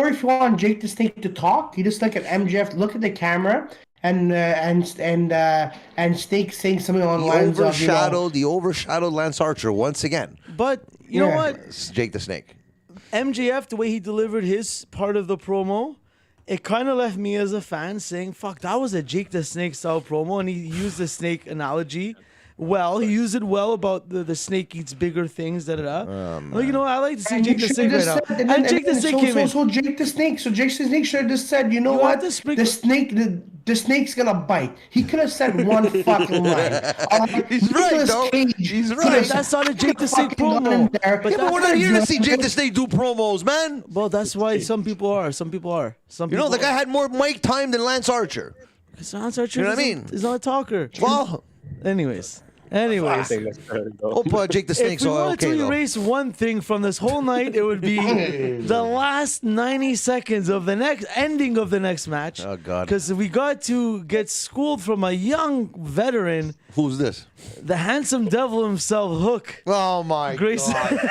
if you want Jake the Snake to talk, you just look at MJF, look at the camera, and Snake saying something on the lines of the overshadowed Lance Archer once again. But you know what? It's Jake the Snake. MJF, the way he delivered his part of the promo, it kind of left me as a fan saying, "Fuck, that was a Jake the Snake style promo," and he used the snake analogy. Well, he used it well about the snake eats bigger things, Well, I like to see Jake the Snake right now. And Jake the Snake came in. So Jake the Snake should have just said, what? The snake's gonna bite. He could have said one fucking line. He's right, though. He's right. That's not a Jake the Snake promo. But we're not here to see Jake the Snake do promos, man. Well, that's why some people are. The guy had more mic time than Lance Archer. Because Lance Archer, you know what I mean? He's not a talker. Well, anyways. Anyways, Hope Jake the Snake's if we wanted okay to though. erase one thing from this whole night, it would be the last 90 seconds of the next ending of the next match. Oh God! Because we got to get schooled from a young veteran. Who's this? The handsome devil himself, Hook. Oh my God!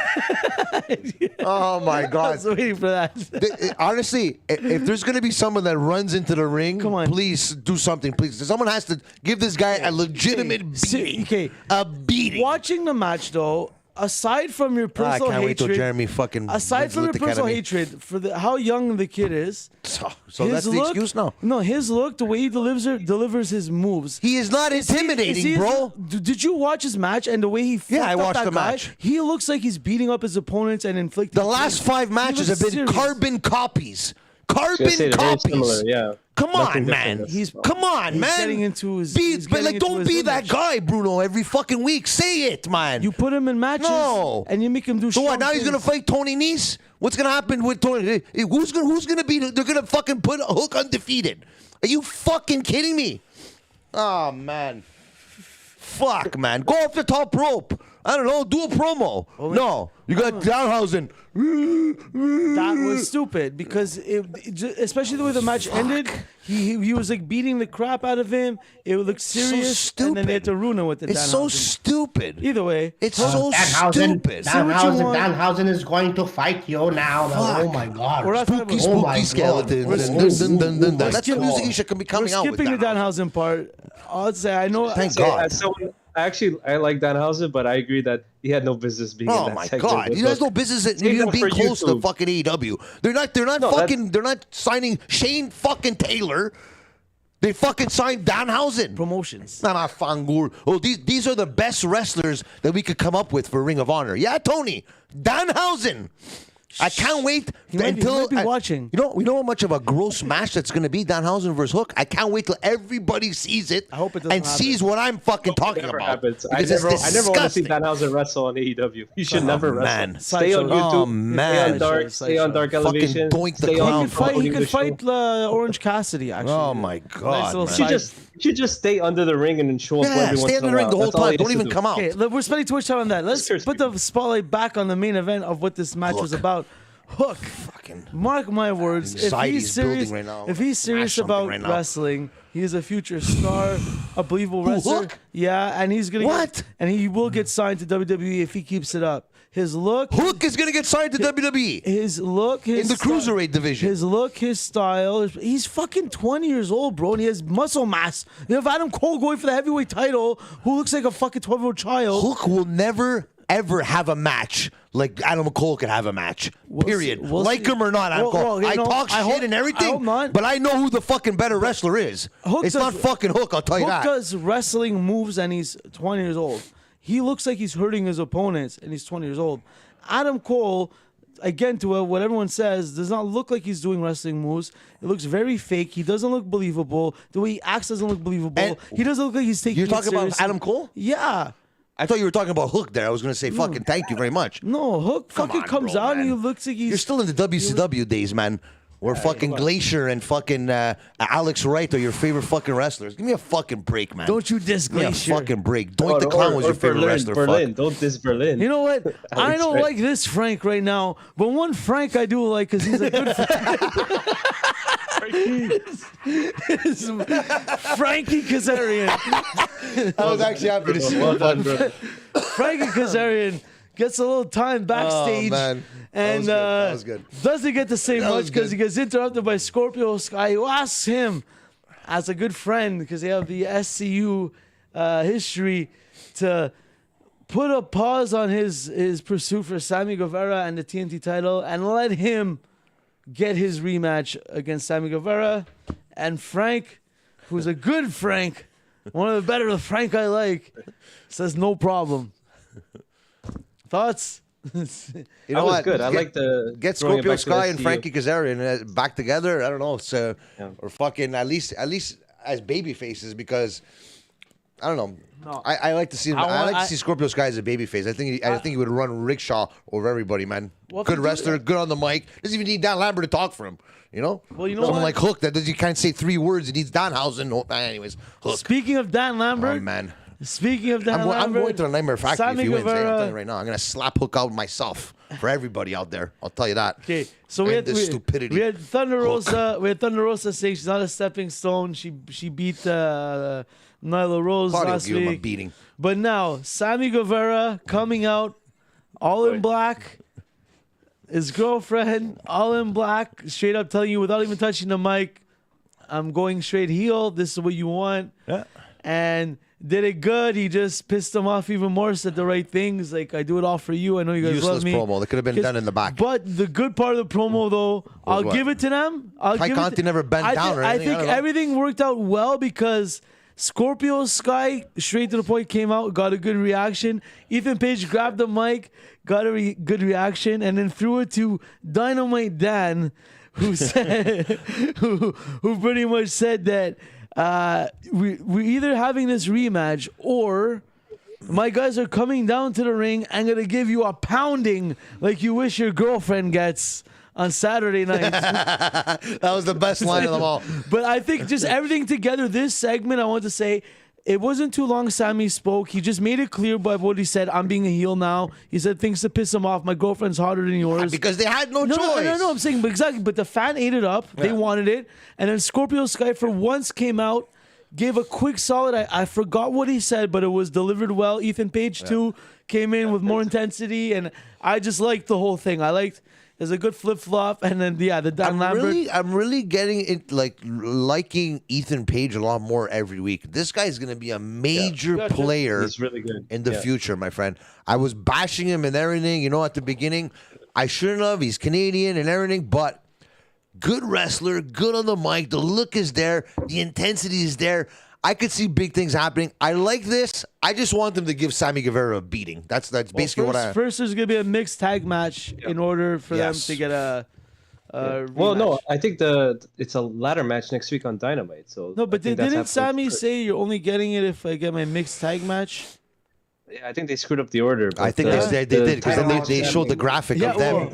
Oh my God! I was waiting for that. Honestly, if there's gonna be someone that runs into the ring, Come on. please do something. Please, someone has to give this guy a legitimate beating. Okay, a beating. Watching the match though, aside from your I personal can't wait till hatred, Jeremy fucking. aside from your personal hatred for how young the kid is, So his that's the look- excuse now. No, his look, the way he delivers his moves. He is not intimidating, bro. Did you watch his match and the way he? Yeah, I fucked up watched that the guy? match. He looks like he's beating up his opponents and inflicting. The last 5 matches have been serious. carbon copies. Gonna say Carbon they're very copies. similar, yeah. Come Nothing on, man. different. Come on, he's man. getting into his- Be, he's but getting like, into don't his be that image. guy, Bruno. Every fucking week, say it, man. You put him in matches, No. and you make him do. So what? strong Now he's gonna things. fight Tony Nese. What's gonna happen with Tony? Who's gonna be? They're gonna fucking put Hook undefeated. Are you fucking kidding me? Oh man. Fuck, man. Go off the top rope. I don't know. Do a promo. No, you got Danhausen. That was stupid because, especially the way the match ended, he was like beating the crap out of him. It looked serious, and then they had to ruin it with the It's so Danhausen. stupid. Either way, It's so stupid. Danhausen is going to fight you now. Oh my God. We're not talking Spooky, about- Oh my spooky God. skeletons. We're- That's the music you should be we're coming out with. skipping the Danhausen. Danhausen part. I'll say I know. Thank So, God. as someone, I like Danhausen, but I agree that he had no business being in Oh that my segment God! with He has Hook. no business Save even that being for close to YouTube. fucking AEW. They're not No, fucking. They're not signing Shane fucking Taylor. They fucking signed Danhausen. Promotions. Nah, Fangur. Oh, these are the best wrestlers that we could come up with for Ring of Honor. Yeah, Tony. Danhausen. I can't wait He might until be watching. You know how much of a gross match that's going to be Danhausen versus Hook. I can't wait till everybody sees it I hope it doesn't and sees what I'm fucking talking Never about. happens. I Because it's never want to see disgusting. Danhausen wrestle on AEW. He should never wrestle. man. Stay on Sideshow. YouTube. Oh, man. Stay on Dark. Stay on Dark Fucking Elevation. doink the Stay clown. on He could fight. He promoting could the show. fight Orange Cassidy. Actually. Oh my Nice God! little man. side- You should just stay under the ring and then show up Yeah, every once stay in in a the ring while. the whole That's all time. he Don't has to even do. come out. Okay, look, we're spending too much time on that. Let's Cheers, put the spotlight back on the main event of what this match was Hook. about. Hook. Fucking Mark my words. If anxiety's he's serious, building right now. if he's serious Smash something about right now. wrestling, he's a future star, a believable wrestler. Hook? Yeah, and he's gonna What? and he will get signed to WWE if he keeps it up. His look, Hook is gonna get signed to WWE his look, his in the style- cruiserweight division. His look, his style. He's fucking 20 years old, bro, and he has muscle mass. You have Adam Cole going for the heavyweight title, who looks like a fucking 12-year-old child. Hook will never ever have a match like Adam Cole could have a match. Period. we'll like see. him or not, Adam Well, Cole. well, I you know, talk I shit hope- and I everything, hope not. but I know who the fucking better wrestler is. Hook It's not does- fucking Hook. I'll tell you Hook that. does wrestling moves and he's 20 years old. He looks like he's hurting his opponents and he's 20 years old. Adam Cole, again, to what everyone says, does not look like he's doing wrestling moves. It looks very fake. He doesn't look believable. The way he acts doesn't look believable. And He doesn't look like he's taking You're it talking about seriously. Adam Cole? Yeah. I thought you were talking about Hook there. I was gonna say fucking thank you very much. No, Hook Come fucking on, comes bro, out and he man. looks like he's... You're still in the WCW days, man. Where fucking Glacier and fucking Alex Wright are your favorite fucking wrestlers. Give me a fucking break, man. Don't you diss Give me a Glacier. fucking break. Doink the Clown was your favorite wrestler. Berlin. Fuck. Don't diss Berlin. You know what? I don't Wright. like this Frank right now, but one Frank I do like because he's a good is Frankie Kazarian. I was actually happy to see Well you. done, bro. Frankie Kazarian gets a little time backstage. man. And That was good. doesn't get to say That much was because he good. gets interrupted by Scorpio Sky, who asks him, as a good friend, because they have the SCU history, to put a pause on his pursuit for Sammy Guevara and the TNT title and let him get his rematch against Sammy Guevara. And Frank, who's a good Frank, one of the better Frank I like, says no problem. Thoughts? You That know was what? good. I like the Get throwing it Scorpio back to Sky and SCU. Frankie Kazarian back together. I don't know. It's or fucking at least as baby faces because I don't know. No. I like to see him. I want- like to see Scorpio Sky as a baby face. I think he would run rickshaw over everybody, man. Well, if Good you do wrestler, that- good on the mic. Doesn't even need Dan Lambert to talk for him. You know? Well, you know Someone what? like Hook that does he can't say 3 words. He needs Danhausen. Oh, anyways, Hook. Speaking of Dan Lambert, Oh, man. Speaking of Dan I'm Lambert, going to the Nightmare Factory Sammy if he wins. Hey, I'm Guevara- telling you right now. I'm going to slap hook out myself for everybody out there. I'll tell you that. Okay, so we And had this stupidity. We had Thunder Rosa. We had Thunder Rosa saying she's not a stepping stone. She beat Nyla Rose Claudio last gave him a week. beating. But now Sammy Guevara coming out all in black. His girlfriend all in black, straight up telling you without even touching the mic, "I'm going straight heel. This is what you want." Yeah. And did it good. He just pissed him off even more. Said the right things, like, "I do it all for you. I know you guys Useless love me." promo. That could have been done in the back. But the good part of the promo, though, I'll what? give it to them. Ty Conti never bent down or anything. I think everything worked out well because Scorpio Sky, straight to the point, came out, got a good reaction. Ethan Page grabbed the mic, got a good reaction, and then threw it to Dynamite Dan, who said, who pretty much said that we're either having this rematch or my guys are coming down to the ring and gonna give you a pounding like you wish your girlfriend gets on Saturday night. That was the best line of them all. But I think just everything together, this segment, I want to say, it wasn't too long Sammy spoke. He just made it clear by what he said. "I'm being a heel now." He said things to piss him off. "My girlfriend's hotter than yours." Because they had no No, choice. I'm saying, but exactly. But the fan ate it up. They wanted it. And then Scorpio Sky for once came out, gave a quick solid. I forgot what he said, but it was delivered well. Ethan Page, too, came in with more intensity. And I just liked the whole thing. I liked there's a good flip-flop. And then, the Dan Lambert. I'm really getting it, liking Ethan Page a lot more every week. This guy's going to be a major player He's really good. in the future, my friend. I was bashing him and everything, at the beginning. I shouldn't have. He's Canadian and everything, but good wrestler, good on the mic. The look is there. The intensity is there. I could see big things happening. I like this. I just want them to give Sammy Guevara a beating. That's basically what I... First, there's going to be a mixed tag match in order for them to get a well, no, I think it's a ladder match next week on Dynamite. So no, but didn't Sammy say you're only getting it if I get my mixed tag match? Yeah, I think they screwed up the order. I think they did because then they showed the graphic of them.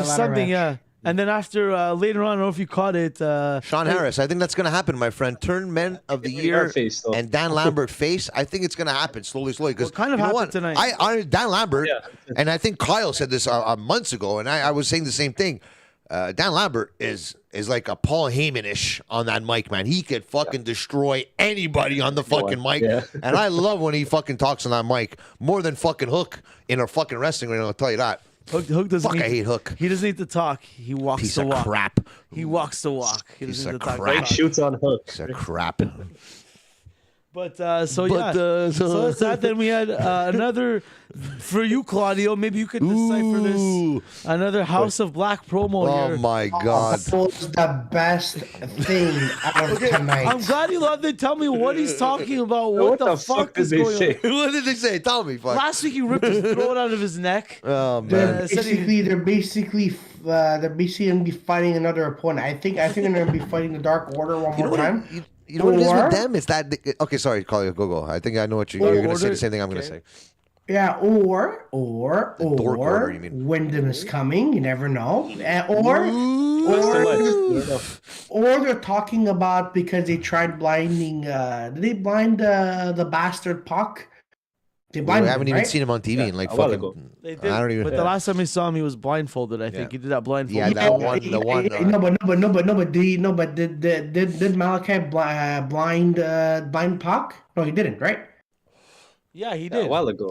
Something, And then after later on, I don't know if you caught it. Sean Harris, I think that's going to happen, my friend. Turn Men of the Year and Dan Lambert face. I think it's going to happen slowly. Because kind of happened tonight. Dan Lambert, and I think Kyle said this months ago, and I was saying the same thing. Dan Lambert is like a Paul Heyman-ish on that mic, man. He could fucking destroy anybody on the fucking mic. Yeah. And I love when he fucking talks on that mic more than fucking Hook in a fucking wrestling ring, I'll tell you that. Hook doesn't. I hate Hook. He doesn't need to talk. He walks Piece the of walk. Crap. He walks the walk. He doesn't need to talk. Great shoots on Hook. Piece of crap. But so that's that. Then we had another for you, Claudio. Maybe you could decipher this. Another House of Black promo here. Oh my God! That was the best thing out of tonight. I'm glad you loved it. Tell me what he's talking about. What the fuck is going on? What did they say? Tell me. Fuck. Last week he ripped his throat out of his neck. Oh man! They're basically gonna be fighting another opponent. I think they're gonna be fighting the Dark Order one more time. You know what it is with them? It's that... Okay, sorry, go. I think I know what you're going to say. The same thing I'm going to say. Yeah, or order, you mean? Wyndham is coming. You never know. Or they're talking about because they tried blinding... did they blind the bastard Puck? They blinded I haven't even seen him on TV in like fucking... They did, I don't even... But the last time I saw him, he was blindfolded. I think he did that blindfold. Yeah, that one. The one. Did Malachi blind Puck? No, he didn't, right? Yeah, he did a while ago.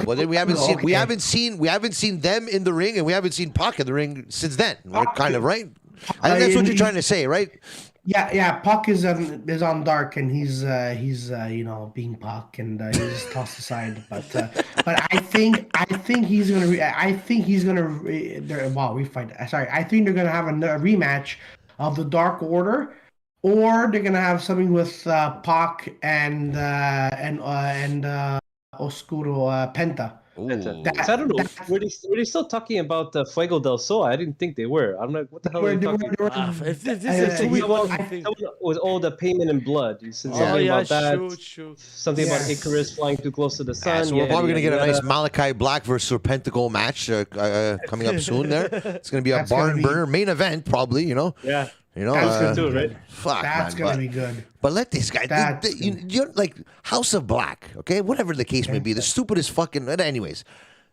But then we haven't seen them in the ring, and we haven't seen Puck in the ring since then. We're kind of right. I think that's what you're trying to say, right? Yeah. Puck is on Dark, and he's being Puck, and he's tossed aside. But I think he's gonna. I think they're gonna have a rematch of the Dark Order, or they're gonna have something with Puck and Oscuro Penta. I don't know. Were they still talking about Fuego del Sol? I didn't think they were. I'm like, what the hell are they talking about? With all the payment in blood. You said something about that. Shoot. Something about Icarus flying too close to the sun. So we're probably going to get a nice Malachi Black versus Serpenticle match coming up soon there. It's going to be a barn burner main event, probably, Yeah. You know, that's gonna do it, right? Fuck, that's man, gonna be good. But let this guy. You're like House of Black, okay? Whatever the case may be, the stupidest fucking. Anyways,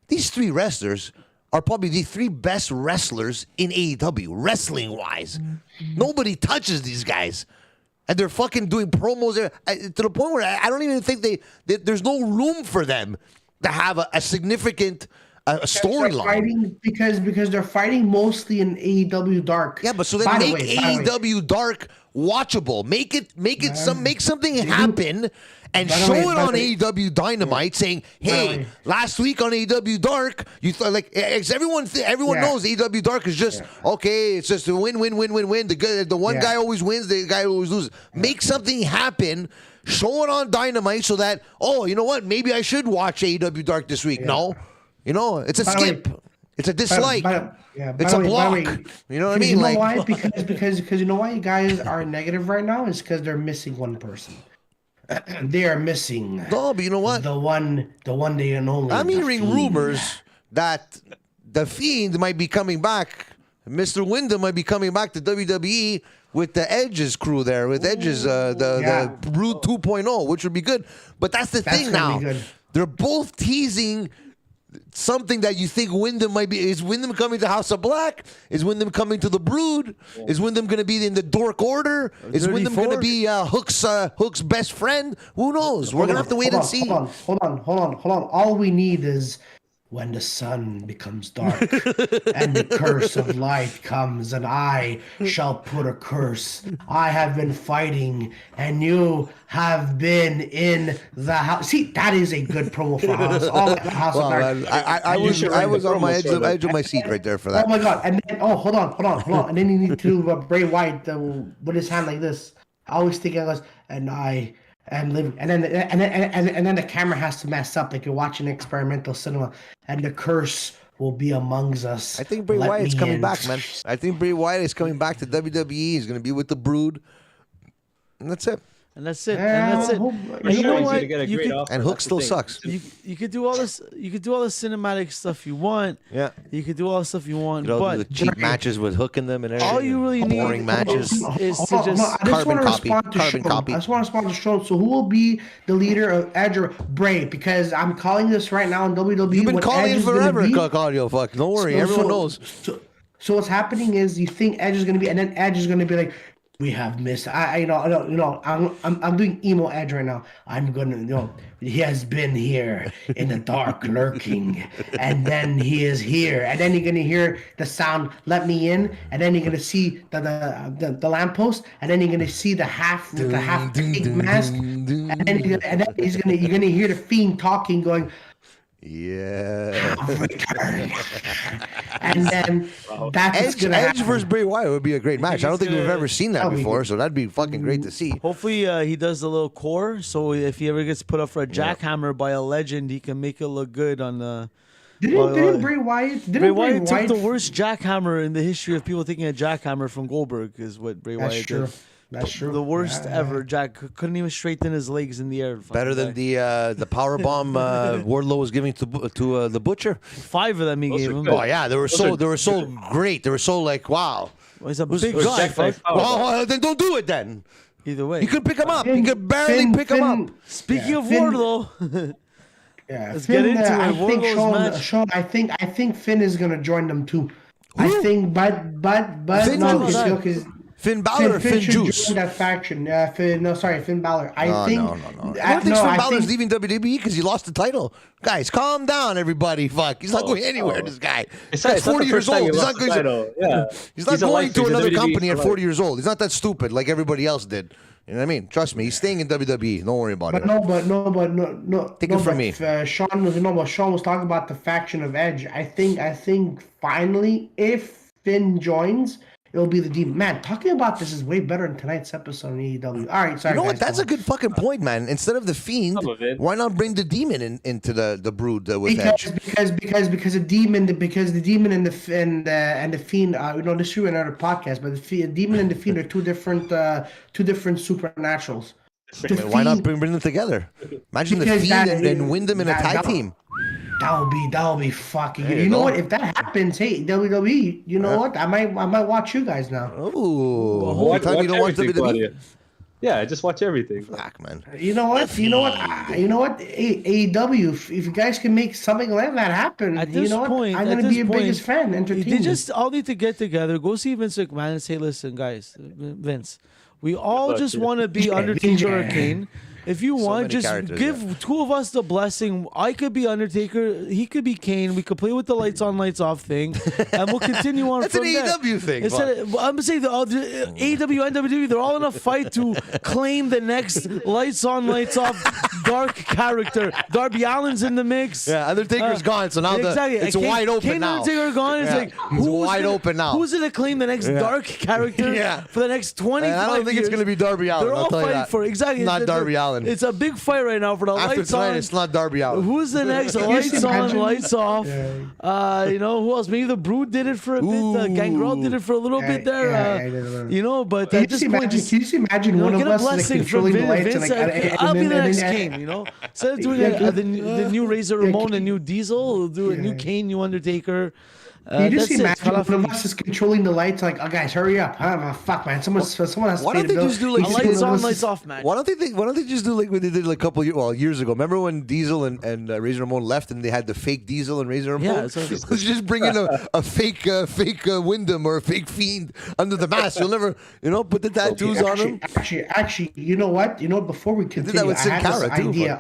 these three wrestlers are probably the three best wrestlers in AEW, wrestling wise. Nobody touches these guys. And they're fucking doing promos to the point where I don't even think there's no room for them to have a significant storyline. Because they're fighting mostly in AEW Dark. Yeah, but so then make AEW Dark watchable. Make something happen. And show it on AEW Dynamite, saying, "Hey, last week on AEW Dark, you thought like everyone knows AEW Dark is just okay. It's just a win. The one guy always wins, the guy always loses. Make something happen. Show it on Dynamite so that you know what? Maybe I should watch AEW Dark this week. No, you know it's a skip. It's a dislike. It's a block. You know what I mean? You know why? Because you know why you guys are negative right now is because they're missing one person. They are missing. No, but you know what? The one day and only. I'm hearing rumors that the Fiend might be coming back. Mr. Wyndham might be coming back to WWE with the Edge's crew there, with Edge's the Brood 2.0, which would be good. But that's the thing now. They're both teasing something that you think Wyndham might be. Is Wyndham coming to House of Black? Is Wyndham coming to the Brood? Is Wyndham going to be in the Dork Order? Is Wyndham going to be Hook's best friend? Who knows? We're going to have to wait and see. Hold on. All we need is when the sun becomes dark and the curse of light comes, and I shall put a curse. I have been fighting, and you have been in the house. See, that is a good promo for House. House of Dark. I was on my edge of my seat right there for that. Oh my god! And then, hold on. And then you need to Bray Wyatt with his hand like this. I always think I was, and I. And then the camera has to mess up like you're watching experimental cinema, and the curse will be amongst us. I think Bray Wyatt's coming back, man. I think Bray Wyatt is coming back to WWE. He's going to be with the Brood, and that's it. And you know what? And Hook still sucks. You could do all this. You could do all the cinematic stuff you want. Yeah. You could do all the stuff you want. But the cheap matches with Hook in them and everything. All you really need boring matches is to just carbon copy. I just want to respond to Sean. So who will be the leader of Edge or Bray? Because I'm calling this right now in WWE. You've been calling it forever, Audio. Fuck. Don't worry. Everyone knows. So what's happening is you think Edge is going to be, and then Edge is going to be like, we have missed. I'm doing emo Edge right now. I'm gonna, he has been here in the dark, lurking, and then he is here, and then you're gonna hear the sound, "Let me in," and then you're gonna see the lamppost, and then you're gonna see the half big mask, and then you're gonna hear the Fiend talking, going, yeah. And then that's Edge versus Bray Wyatt would be a great match. I don't think we've ever seen that before, so that'd be fucking great to see. Hopefully he does the little core, so if he ever gets put up for a jackhammer by a legend, he can make it look good on the. Didn't Bray Wyatt took the worst jackhammer in the history of people taking a jackhammer from Goldberg, is what Bray Wyatt did. That's true. The worst ever. Jack couldn't even straighten his legs in the air. Better than the power bomb Wardlow was giving to the Butcher. 5 of them he gave him. Oh yeah, they were so great. They were so like wow. Well, he's a big guy. Well, then don't do it then. Either way, you could pick him up. You could barely pick him up. Speaking of Wardlow. Let's get into it. Sean, I think Finn is gonna join them too. I think, but no, because Finn Balor or Finn Juice? That faction. Finn Balor. I think Finn Balor's leaving WWE because he lost the title. Guys, calm down, everybody. Fuck, he's not going anywhere. This guy. He's 40 years old. He's not going to another company at 40 years old. He's not that stupid like everybody else did. You know what I mean? Trust me, he's staying in WWE. Don't worry about it. No. Take it from me. Sean was talking about the faction of Edge. I think finally, if Finn joins, it'll be the Demon. Man, talking about this is way better than tonight's episode on AEW. All right, sorry. You know what? That's a good fucking point, man. Instead of the Fiend, why not bring the Demon into the Brood with Edge? Because the Demon and the Fiend. This is true in another podcast, but the Demon and the Fiend are two different supernaturals. Why not bring them together? Imagine the Fiend and Wyndham in a tag team. That'll be fucking good. You know what? If that happens, hey, WWE, you know what? I might watch you guys now. Oh, whole time you don't watch WWE? Yeah, I just watch everything. Fuck, man. You know what? AEW, if you guys can make something like that happen, I'm going to be your biggest fan. Entertainment. They just all need to get together, go see Vince McMahon and say, listen, guys, Vince, we all just want to be Undertaker or Kane. If you want, just give two of us the blessing. I could be Undertaker. He could be Kane. We could play with the lights on, lights off thing, and we'll continue on. That's from an AEW thing. I'm gonna say the AEW and WWE, they're all in a fight to claim the next lights on, lights off dark character. Darby Allin's in the mix. Yeah, Undertaker's gone, so now it's wide open Kane now. Undertaker gone. It's like it's wide open now. Who's gonna claim the next dark character for the next 25 years? I don't think it's gonna be Darby Allin. They're all fighting for exactly. Not Darby Allin. It's a big fight right now for the After lights tonight, on. it's not Darby Allin. Who's the next lights on, lights off? Yeah. Who else? Maybe the Brood did it for a bit. Gangrel did it for a little bit there. But at this point, can you just imagine one of us controlling the lights? I'll be the next Kane. Instead of doing the new Razor Ramon and new Diesel, we'll do a new Kane, new Undertaker. You just imagine one of us is controlling the lights, like, oh guys, hurry up! Fuck, man, someone has to pay the bill. Just do like lights on, lights off match? Why don't they just do like what they did like a couple years ago? Remember when Diesel and Razor Ramon left, and they had the fake Diesel and Razor Ramon? Yeah, let's just bring in a fake Wyndham or a fake Fiend under the mask. You'll never, put the tattoos on them. Actually, you know what? Before we continue,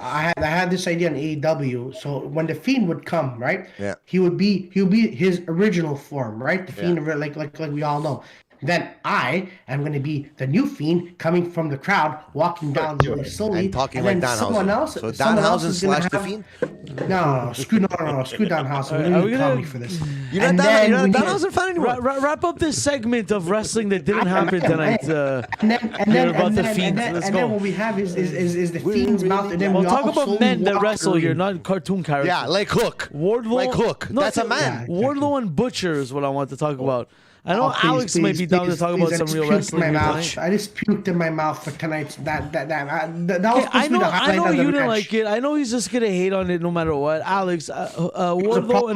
I had this idea on AEW. So when the Fiend would come, right? Yeah. He would be his original form, right? The Fiend, like we all know. Then I am going to be the new Fiend coming from the crowd, walking down really slowly, and talking like Danhausen. So Danhausen slash the Fiend. No, screw Danhausen. We don't need comedy for this. You're not a Danhausen fan anymore. Wrap up this segment of wrestling that didn't happen tonight. And then what we have is the Fiend's mouth. And then we'll talk about men that wrestle here, not cartoon characters. Yeah, like Hook. Wardlow. Like Hook. No, that's a man. Wardlow and Butcher is what I want to talk about. I know Alex might be down to talk about some real wrestling. I just puked in my mouth for tonight's that was supposed to be the highlight of the match. I know you didn't like it. I know he's just gonna hate on it no matter what. Alex, Wardlow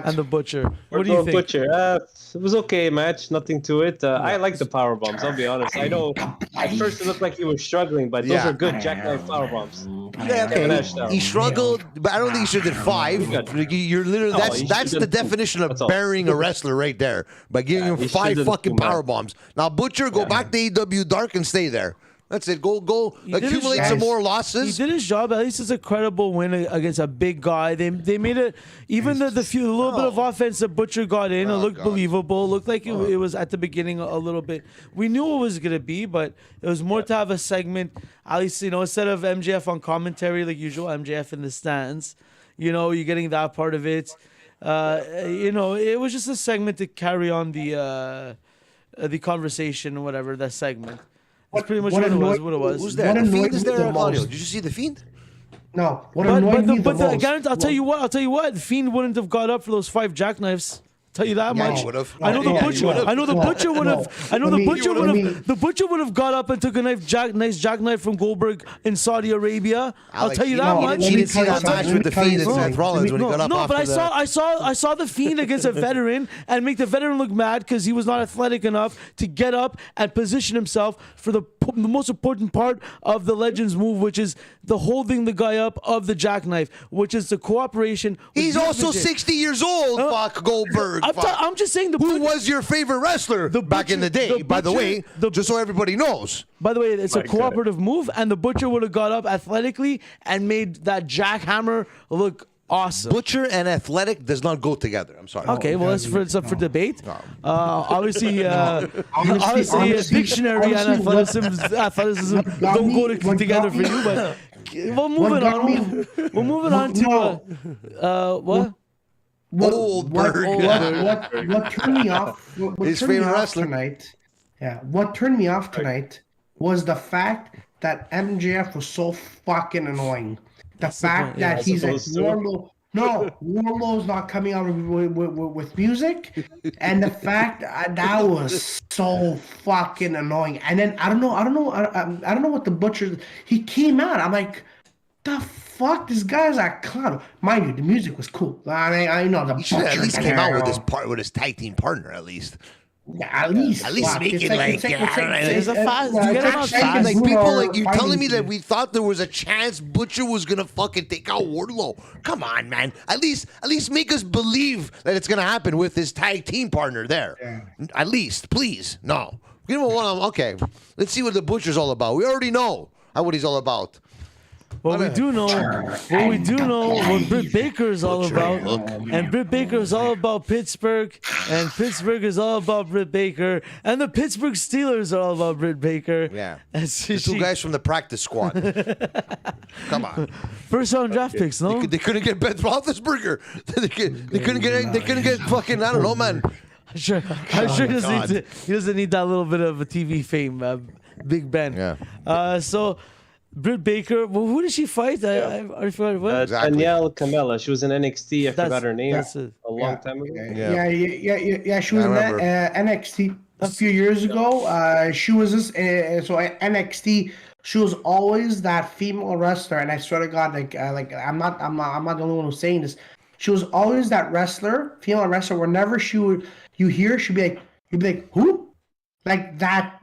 and the Butcher. What do you think? Butcher. It was okay match. Nothing to it. I like the power bombs. I'll be honest. I know at first it looked like he was struggling, but those are good jackknife power bombs. Yeah, he struggled, but I don't think he should have did 5. You're literally that's the definition of burying a wrestler right there by giving him 5 fucking power bombs. Now Butcher, go back to AEW Dark and stay there. That's it. Go accumulate some more losses. He did his job. At least it's a credible win against a big guy. They made it. Even the little bit of offense that Butcher got in, it looked believable. It looked like it was at the beginning a little bit. We knew it was gonna be, but it was more to have a segment. At least instead of MJF on commentary like usual, MJF in the stands. You're getting that part of it. It was just a segment to carry on the conversation or whatever, that segment. That's pretty much what it was. Who's there? The Fiend is there, Claudio. Did you see the Fiend? No. I'll tell you what. The Fiend wouldn't have got up for those 5 jackknives. Tell you that much. I know the Butcher would have. The Butcher would have got up and took a nice jackknife from Goldberg in Saudi Arabia. I'll tell you that much. He didn't see that match with the Fiend and Seth Rollins when he got up. No, but I saw the Fiend against a veteran and make the veteran look mad because he was not athletic enough to get up and position himself for the most important part of the Legends move, which is the holding the guy up of the jackknife, which is the cooperation. He's also 60 years old. Fuck Goldberg. I'm just saying who was your favorite wrestler back in the day, by the way, just so everybody knows. By the way, it's a cooperative move, and the Butcher would have got up athletically and made that jackhammer look awesome. Butcher and athletic does not go together. I'm sorry. Okay, well, it's up for debate. Obviously, dictionary and athleticism don't go together for you, but we're moving on. We're moving on to what? What turned me off? His favorite wrestler tonight. Yeah, what turned me off tonight was the fact that MJF was so fucking annoying. The fact that he's like Wardlow. No, Wardlow's not coming out with music, and the fact that was so fucking annoying. And then I don't know what the Butcher. He came out. I'm like, the fuck? This guy's a clown. Mind you, the music was cool. I know the. He should at least came out with his tag team partner at least. Yeah, at least make it like There's a fast. like people like you telling me that we. we thought there was a chance Butcher was gonna fucking take out Wardlow. Come on, man. At least make us believe that it's gonna happen with his tag team partner there. Yeah. At least, please. No. You know what? Okay. Let's see what the Butcher's all about. We already know what he's all about. What we do know what Britt Baker is all about. And Britt Baker is all about Pittsburgh. And Pittsburgh is all about Britt Baker. And the Pittsburgh Steelers are all about Britt Baker. Yeah. And the two guys from the practice squad. Come on. First round draft picks, no? They couldn't get Ben Roethlisberger. They couldn't get fucking, I don't know, man. I'm sure he doesn't need that little bit of a TV fame, Big Ben. Yeah. So Britt Baker, well, who did she fight? I forgot what. Exactly. Danielle Kamela. She was in NXT. I forgot her name. A long time ago. Yeah. She was in NXT a few years ago. She was so at NXT. She was always that female wrestler, and I swear to God, I'm not the only one who's saying this. She was always that female wrestler. Whenever you'd be like, who? Like that.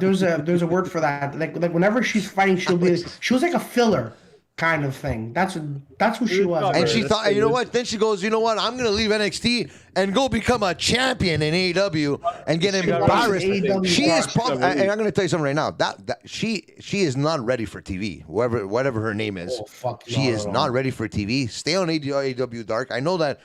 There's a word for that. Like whenever she's fighting, she was like a filler kind of thing. That's who she was. And she thought, you know what? Then she goes, you know what? I'm gonna leave NXT and go become a champion in AEW and get embarrassed. She is and I'm gonna tell you something right now. That she is not ready for TV. Whatever her name is, she is not ready for TV. Stay on AEW Dark. I know that.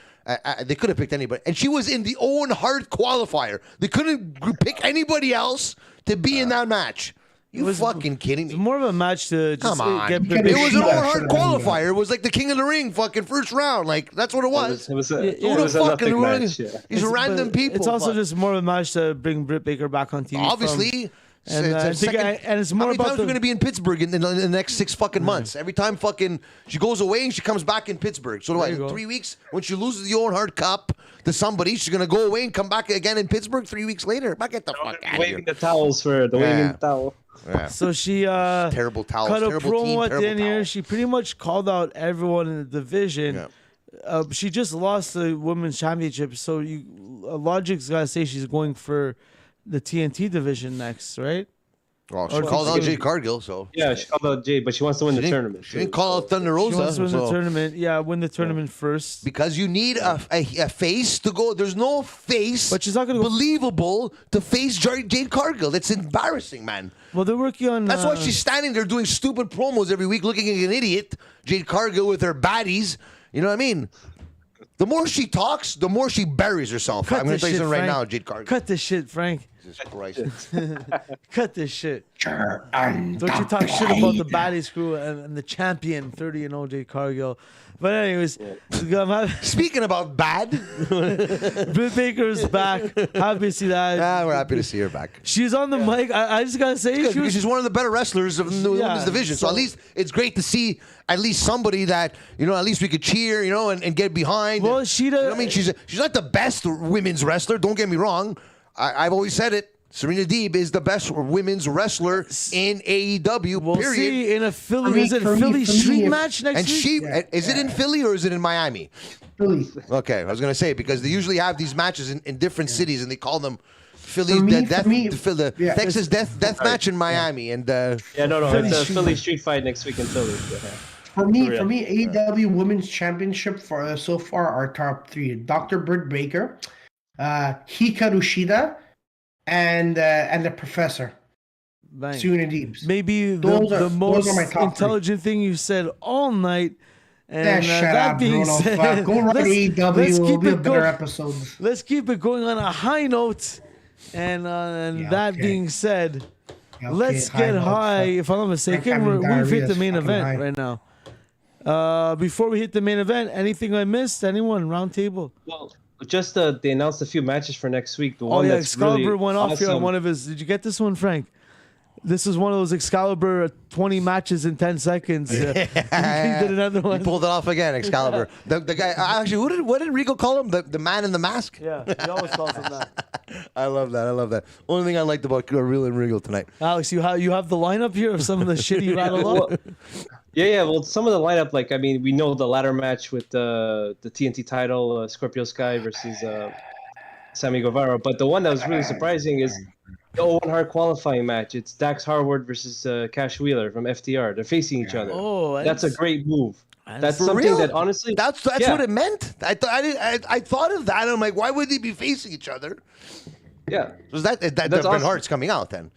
They could have picked anybody. And she was in the Owen Hart qualifier. They couldn't pick anybody else to be in that match. You fucking kidding me? It's more of a match to just come on. get It was an Owen Hart qualifier. It was like the King of the Ring fucking first round. Like, that's what it was. It was a nothing match. These random people. It's also just more of a match to bring Britt Baker back on TV. Obviously. And it's more how many about times we're going to be in Pittsburgh in the next 6 fucking months? Every time fucking she goes away and she comes back in Pittsburgh. So in 3 weeks, when she loses the Owen Hart Cup to somebody, she's going to go away and come back again in Pittsburgh 3 weeks later. Get the fuck out of here. Waving the towels for the waving the towel. Yeah. So she terrible towels, cut a terrible promo team, at the end here. towel. She pretty much called out everyone in the division. Yeah. She just lost the women's championship, so logic's gotta say she's going for the TNT division next, right? Well, she called out Jade Cargill, so yeah, she called out Jade, but she wants to win the tournament. She didn't call out Thunder Rosa. She wants to win the tournament. Yeah, win the tournament first. Because you need a face to go. There's no face, but she's not gonna believable to face Jade Cargill. That's embarrassing, man. Well, they're working on. That's why she's standing there doing stupid promos every week, looking like an idiot. Jade Cargill with her baddies. You know what I mean? The more she talks, the more she buries herself. I'm going to tell you something right now, Jade Cargill. Cut this shit, Frank. Jesus Christ. Cut this shit. Don't you talk shit about the baddies crew and the champion 30-0 Jade Cargill. But anyways, speaking about bad, Britt Baker's back. Happy to see that. We're happy to see her back. She's on the mic. I just gotta say, she's one of the better wrestlers of the women's division. So at least it's great to see at least somebody that at least we could cheer, and get behind. Well, I mean, she's not the best women's wrestler. Don't get me wrong. I've always said it. Serena Deeb is the best women's wrestler in AEW. We'll period. See in a Philly Philly street match next week. Is it in Philly or is it in Miami? Philly. Okay, I was gonna say because they usually have these matches in different cities and they call them Philly Texas death match in Miami and no, it's a Philly street fight next week in Philly. For me, AEW Women's Championship so far are top 3: Dr. Britt Baker, Hikaru Shida, and the Professor. Serena Deebs. Maybe the most intelligent thing you said all night. And that being said, go right AEW. Will be a better episode. Let's keep it going on a high note. And that being said, let's get high. If I'm not mistaken, we've hit the main event right now. Before we hit the main event, anything I missed? Anyone? Round table? Well, just they announced a few matches for next week. The one Excalibur went off here on one of his. Did you get this one, Frank? This is one of those Excalibur 20 matches in 10 seconds. He did another one. He pulled it off again, Excalibur. the guy actually, what did Regal call him? The man in the mask? Yeah, he always calls him that. I love that. Only thing I liked about Real and Regal tonight. Alex, you have the lineup here of some of the shit he rattled up. Yeah. Well, some of the lineup, like, I mean, we know the ladder match with the TNT title, Scorpio Sky versus Sammy Guevara. But the one that was really surprising is the Owen Hart qualifying match. It's Dax Harwood versus Cash Wheeler from FTR. They're facing each other. Oh, that's a great move. That's For something real? that honestly, that's what it meant. I thought of that. And I'm like, why would they be facing each other? Yeah. Was that's Bret awesome. Hart's coming out then?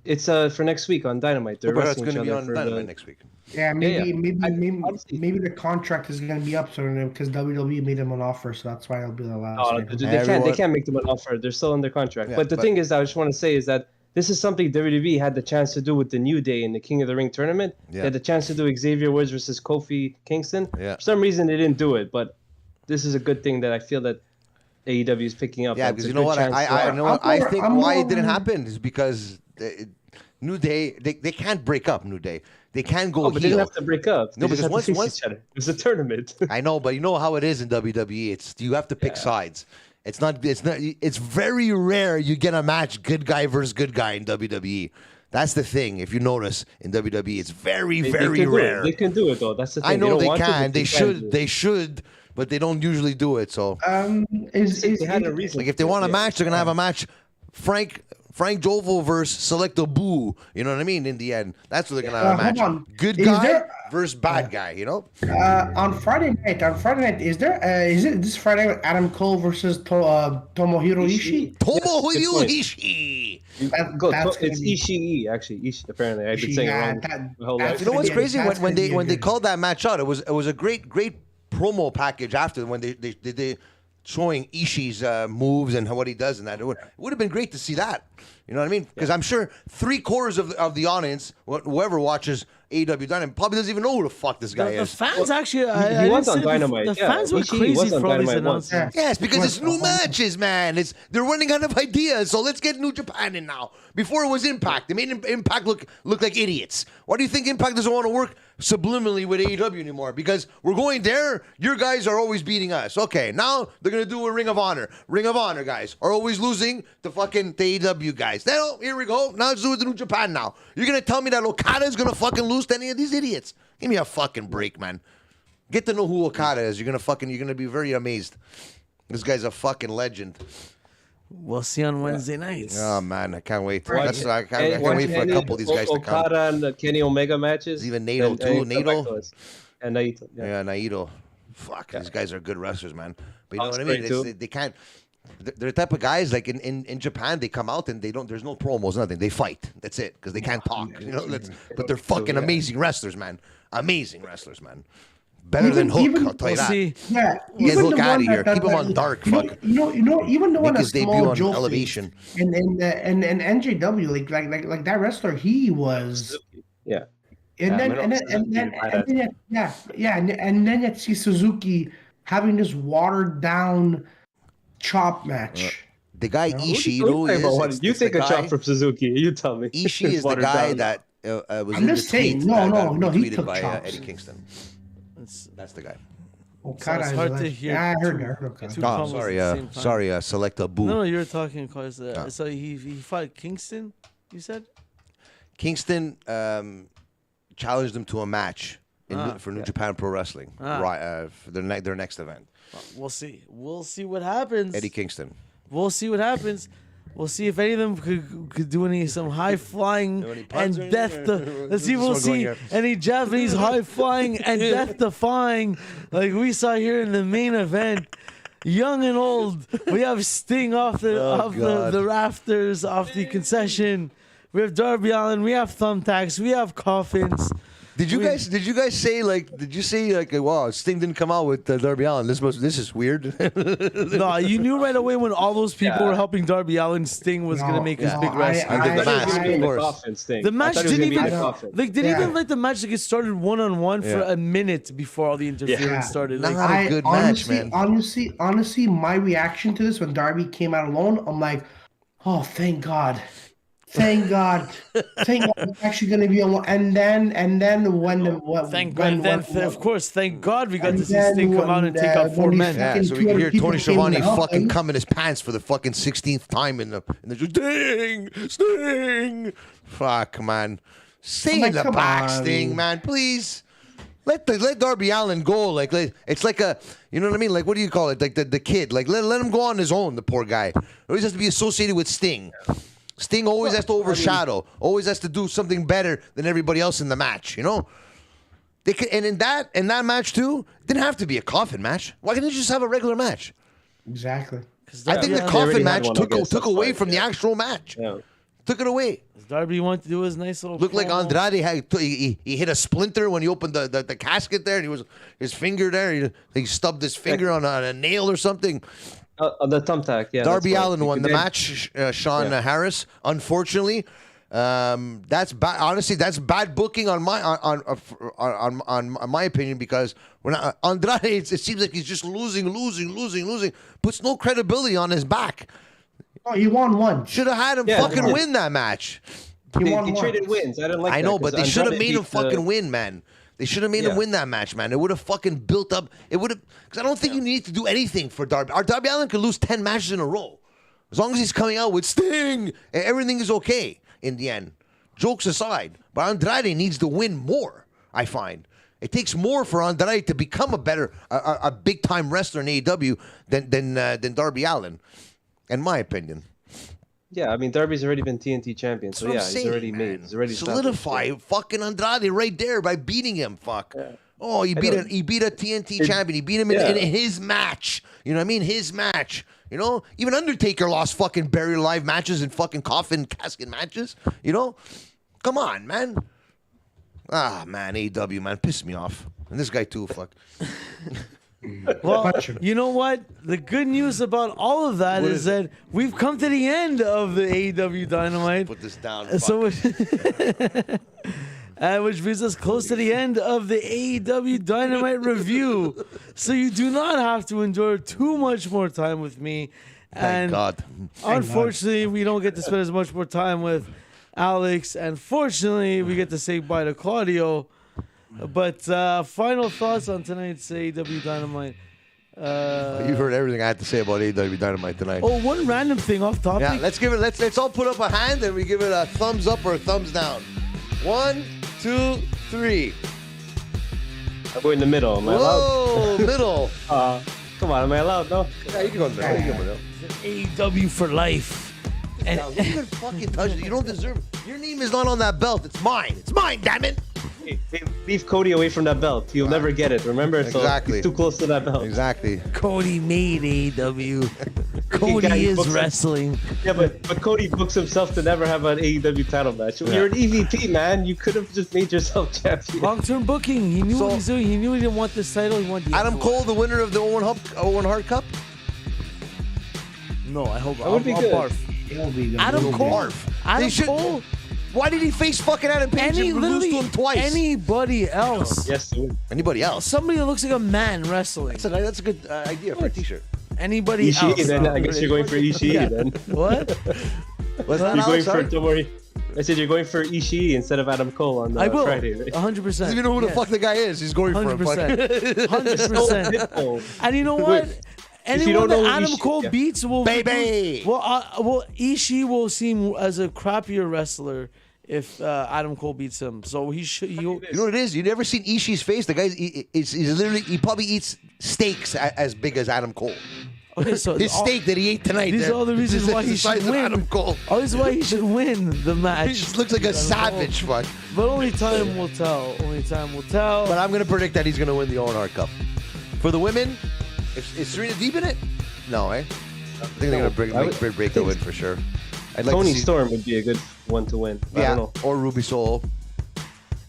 It's for next week on Dynamite. They're Bret Hart's wrestling going each to be other on Dynamite next week. Yeah, maybe the contract is going to be up soon because WWE made them an offer, so that's why it'll be the last. Oh, they can't make them an offer. They're still under contract. Yeah, but the thing is, I just want to say is that this is something WWE had the chance to do with the New Day in the King of the Ring tournament. Yeah. They had the chance to do Xavier Woods versus Kofi Kingston. Yeah. For some reason, they didn't do it, but this is a good thing that I feel that AEW is picking up. Yeah, because you know what? I think why it didn't happen is because New Day, they can't break up New Day. They can't go but heel. they didn't have to break up. No, because once each other. It's a tournament. I know, but you know how it is in WWE. It's you have to pick sides. It's not. It's very rare you get a match good guy versus good guy in WWE. That's the thing. If you notice in WWE, it's very rare. They can do it though. That's the thing. I know they want can. To, they should. They should. But they don't usually do it. So they had a reason. like if they want a match, they're gonna have a match. Frank Jofo versus Selecta Boo. You know what I mean? In the end, that's what they're gonna have a match. Hold on. Good guy versus bad guy. You know. On Friday night, is it this Friday with Adam Cole versus Tomohiro Ishii? Tomohiro Ishii. It's Ishii actually. Ishii, apparently, I've been saying it wrong. You know what's crazy? When they called that match out, it was a great promo package after when they showing Ishii's moves and what he does and that. It would have been great to see that. You know what I mean? Because I'm sure 3/4 of the audience, whoever watches AEW Dynamite, probably doesn't even know who the fuck this guy is. The fans actually, he was on Dynamite. The fans were crazy for all these announcements. Yes, because it's new matches, man. They're running out of ideas, so let's get New Japan in now. Before it was Impact. They made Impact look like idiots. Why do you think Impact doesn't want to work subliminally with AEW anymore? Because we're going there, your guys are always beating us. Okay, now they're going to do a Ring of Honor. Ring of Honor guys are always losing to fucking the AEW guys. Now, here we go. Now let's do it to New Japan now. You're going to tell me that Okada is going to fucking lose to any of these idiots? Give me a fucking break, man. Get to know who Okada is. You're going to be very amazed. This guy's a fucking legend. We'll see on Wednesday nights. Oh man, I can't wait. I can't wait for a couple of these guys to come. Okada and the Kenny Omega matches. Even Naito too. Naito. And Naito. Yeah, Naito. Fuck, these guys are good wrestlers, man. But you know what I mean? They can't. They're the type of guys like in Japan. They come out and they don't. There's no promos, nothing. They fight. That's it, because they can't talk. You know. But they're fucking amazing wrestlers, man. Amazing wrestlers, man. Better than Hook, I'll tell you that. Yeah, get Hook out of here. Keep him on dark. Fuck. You know, even the one that's debut on Elevation and NJW, like that wrestler, he was. Yeah. And then you see Suzuki having this watered down chop match. The guy Ishii, is. You take a chop from Suzuki. You tell me. Ishii is the guy that was. I'm just saying. No, he took by chops. Eddie Kingston. That's the guy. Okada it's hard to hear. Yeah, I heard that. Oh, sorry, Selecta Boo. No, you were talking because so he fought Kingston. You said Kingston challenged him to a match for New Japan Pro Wrestling, right? For their next event. We'll see. We'll see what happens. Eddie Kingston. We'll see what happens. We'll see if any of them could do some high flying and death. Let's see. We'll see any Japanese high flying and death defying like we saw here in the main event. Young and old. We have Sting off the rafters, off the concession. We have Darby Allin. We have thumbtacks. We have coffins. Did you guys say wow, Sting didn't come out with Darby Allin? This is weird. No, you knew right away when all those people were helping Darby Allin, Sting was gonna make his big rescue. And the mask, of course. The match didn't even let the match get started one-on-one for a minute before all the interference started. Not a good match, man. Honestly, my reaction to this when Darby came out alone, I'm like, oh, thank God. Thank God. Thank God it's actually going to be alone. And then of course, thank God we got to see Sting come out and take out 4 men. Yeah, so we can hear Tony Schiavone fucking come in his pants for the fucking 16th time in the Sting. Fuck, man. Stay in the back, Sting, man, please. Let Darby Allin go. Like it's like a, you know what I mean? Like, what do you call it? Like the kid. Like let him go on his own. The poor guy always has to be associated with Sting. Sting always has to overshadow. Always has to do something better than everybody else in the match. You know. They could, and in that match too, it didn't have to be a coffin match. Why can't they just have a regular match? Exactly. I think the coffin match took away from the actual match. Yeah. Took it away. Darby wanted to do his nice little. Looked like Andrade he hit a splinter when he opened the casket there, and he was his finger there. He stubbed his finger on a nail or something. On the thumbtack, yeah. Darby Allin won the match. Sean Harris, unfortunately. That's bad. Honestly, that's bad booking on my opinion, because when Andrade, it seems like he's just losing. Puts no credibility on his back. Oh, he won one. Should have had him fucking win that match. He traded wins. I didn't like. I know, but they should have made him fucking win, man. They should have made him win that match, man. It would have fucking built up. It would have, because I don't think you need to do anything for Darby. Our Darby Allin could lose 10 matches in a row, as long as he's coming out with Sting, and everything is okay in the end. Jokes aside, but Andrade needs to win more. I find it takes more for Andrade to become a big time wrestler in AEW than Darby Allin, in my opinion. Yeah, I mean, Darby's already been TNT champion, so he's already made. He's already solidify fucking Andrade right there by beating him. Fuck. Yeah. Oh, he beat a TNT champion. He beat him in his match. You know what I mean? His match. You know, even Undertaker lost fucking buried alive matches and fucking coffin casket matches. You know, come on, man. Ah, man, AEW, man, piss me off, and this guy too. Fuck. Well, you know what? The good news about all of that is that we've come to the end of the AEW Dynamite. Put this down. So, which brings us close to the end of the AEW Dynamite review. So you do not have to endure too much more time with me. Thank God. Unfortunately, we don't get to spend as much more time with Alex. And fortunately, we get to say bye to Claudio. But final thoughts on tonight's AEW Dynamite. You've heard everything I had to say about AEW Dynamite tonight. Oh, one random thing off topic. Yeah, let's all put up a hand and we give it a thumbs up or a thumbs down. 1, 2, 3. I'm going in the middle. Am I allowed? Whoa, middle. Come on, am I allowed? No. Yeah, you can go in the middle. AEW for life. And you can fucking touch it. You don't deserve it. Your name is not on that belt. It's mine. It's mine, damn it. Hey, leave Cody away from that belt. He'll never get it. Remember? Exactly. So he's too close to that belt. Exactly. Cody made AEW. Cody is wrestling. Yeah, but Cody books himself to never have an AEW title match. Yeah. You're an EVP, man. You could have just made yourself champion. Long-term booking. He knew what he's doing. He knew he didn't want this title. He wanted Adam Cole, the winner of the Owen Hart Cup? No, I hope. That would be good. Barf. Adam Cole. Adam Cole. Why did he face fucking Adam Page and lose to him twice? Anybody else? Yes, he would. Anybody else? Somebody that looks like a man wrestling. That's a good idea for a T-shirt. Anybody Ishii, else? Then I guess you're going for Ishii then. What? What's that? You're going for, don't worry. I said you're going for Ishii instead of Adam Cole on Friday, right? 100%. Doesn't even know who the fuck the guy is. He's going for him. 100%. And you know what? Anyone that Adam Cole beats will Ishii will seem as a crappier wrestler if Adam Cole beats him. So he should. You know what it is? You never seen Ishii's face? The guy he's literally, he probably eats steaks as big as Adam Cole. Okay, so his steak that he ate tonight. These are all the reasons why he should win. Adam Cole. All this is why he should win the match. He just looks like a savage, fuck. But only time will tell. Only time will tell. But I'm gonna predict that he's gonna win the Owen Hart Cup. For the women, is Serena deep in it? No, eh? I think they're gonna make Britt break the win for sure. I'd like Tony Storm would be a good one to win. I don't know. Or Ruby Soho.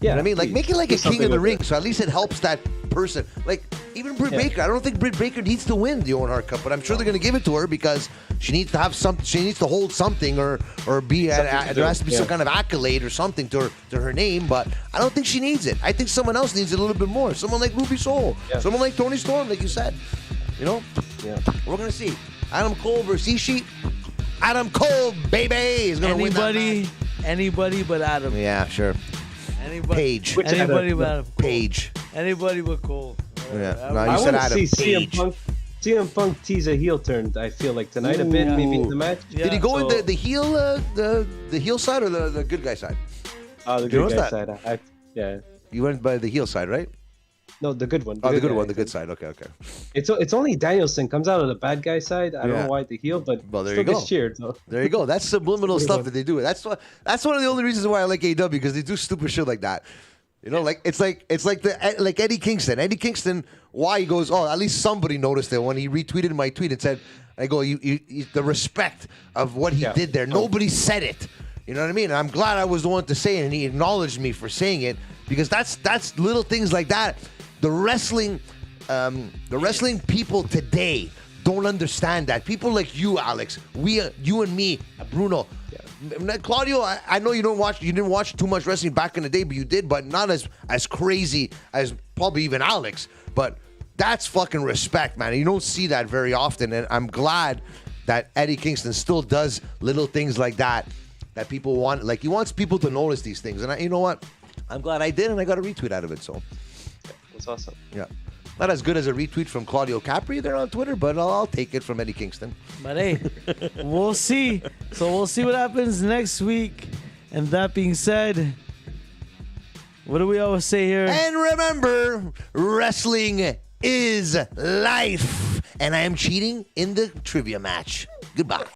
Yeah, you know what I mean, like make it like a king of the ring, so at least it helps that person. Like even Britt Baker, I don't think Britt Baker needs to win the Owen Hart Cup, but I'm sure they're going to give it to her because she needs to have some. She needs to hold something or be. There has to be some kind of accolade or something to her name, but I don't think she needs it. I think someone else needs it a little bit more. Someone like Ruby Soho, someone like Tony Storm, like you said. You know, we're going to see Adam Cole versus Ishii. Adam Cole, baby, is going to win that match. Anybody but Adam. Yeah, sure. Page. Anybody but Adam. Page. Anybody but Cole. Yeah. No, you said Adam. See CM Punk tease a heel turn. I feel like tonight a bit, maybe in the match. Yeah. Did he go in the heel, the heel side or the good guy side? Oh, the good guy side. Yeah. You went by the heel side, right? No, the good one. The good side. Okay. It's only Danielson comes out of the bad guy side. I don't know why the heel, but there still you go. gets cheered. So. There you go. That's subliminal stuff that they do. That's one of the only reasons why I like AEW, because they do stupid shit like that. You know, like it's like Eddie Kingston. Eddie Kingston, why he goes, oh, at least somebody noticed it when he retweeted my tweet and said, I go, you the respect of what he did there. Nobody said it. You know what I mean? And I'm glad I was the one to say it, and he acknowledged me for saying it, because that's little things like that. The wrestling people today don't understand that. People like you, Alex, you and me, Bruno, Claudio. I know you didn't watch too much wrestling back in the day, but you did, but not as crazy as probably even Alex. But that's fucking respect, man. You don't see that very often, and I'm glad that Eddie Kingston still does little things like that people want. Like, he wants people to notice these things, and you know what? I'm glad I did, and I got a retweet out of it. So. That's awesome. Yeah. Not as good as a retweet from Claudio Capri there on Twitter, but I'll take it from Eddie Kingston. But hey, we'll see. So we'll see what happens next week. And that being said, what do we always say here? And remember, wrestling is life. And I am cheating in the trivia match. Goodbye.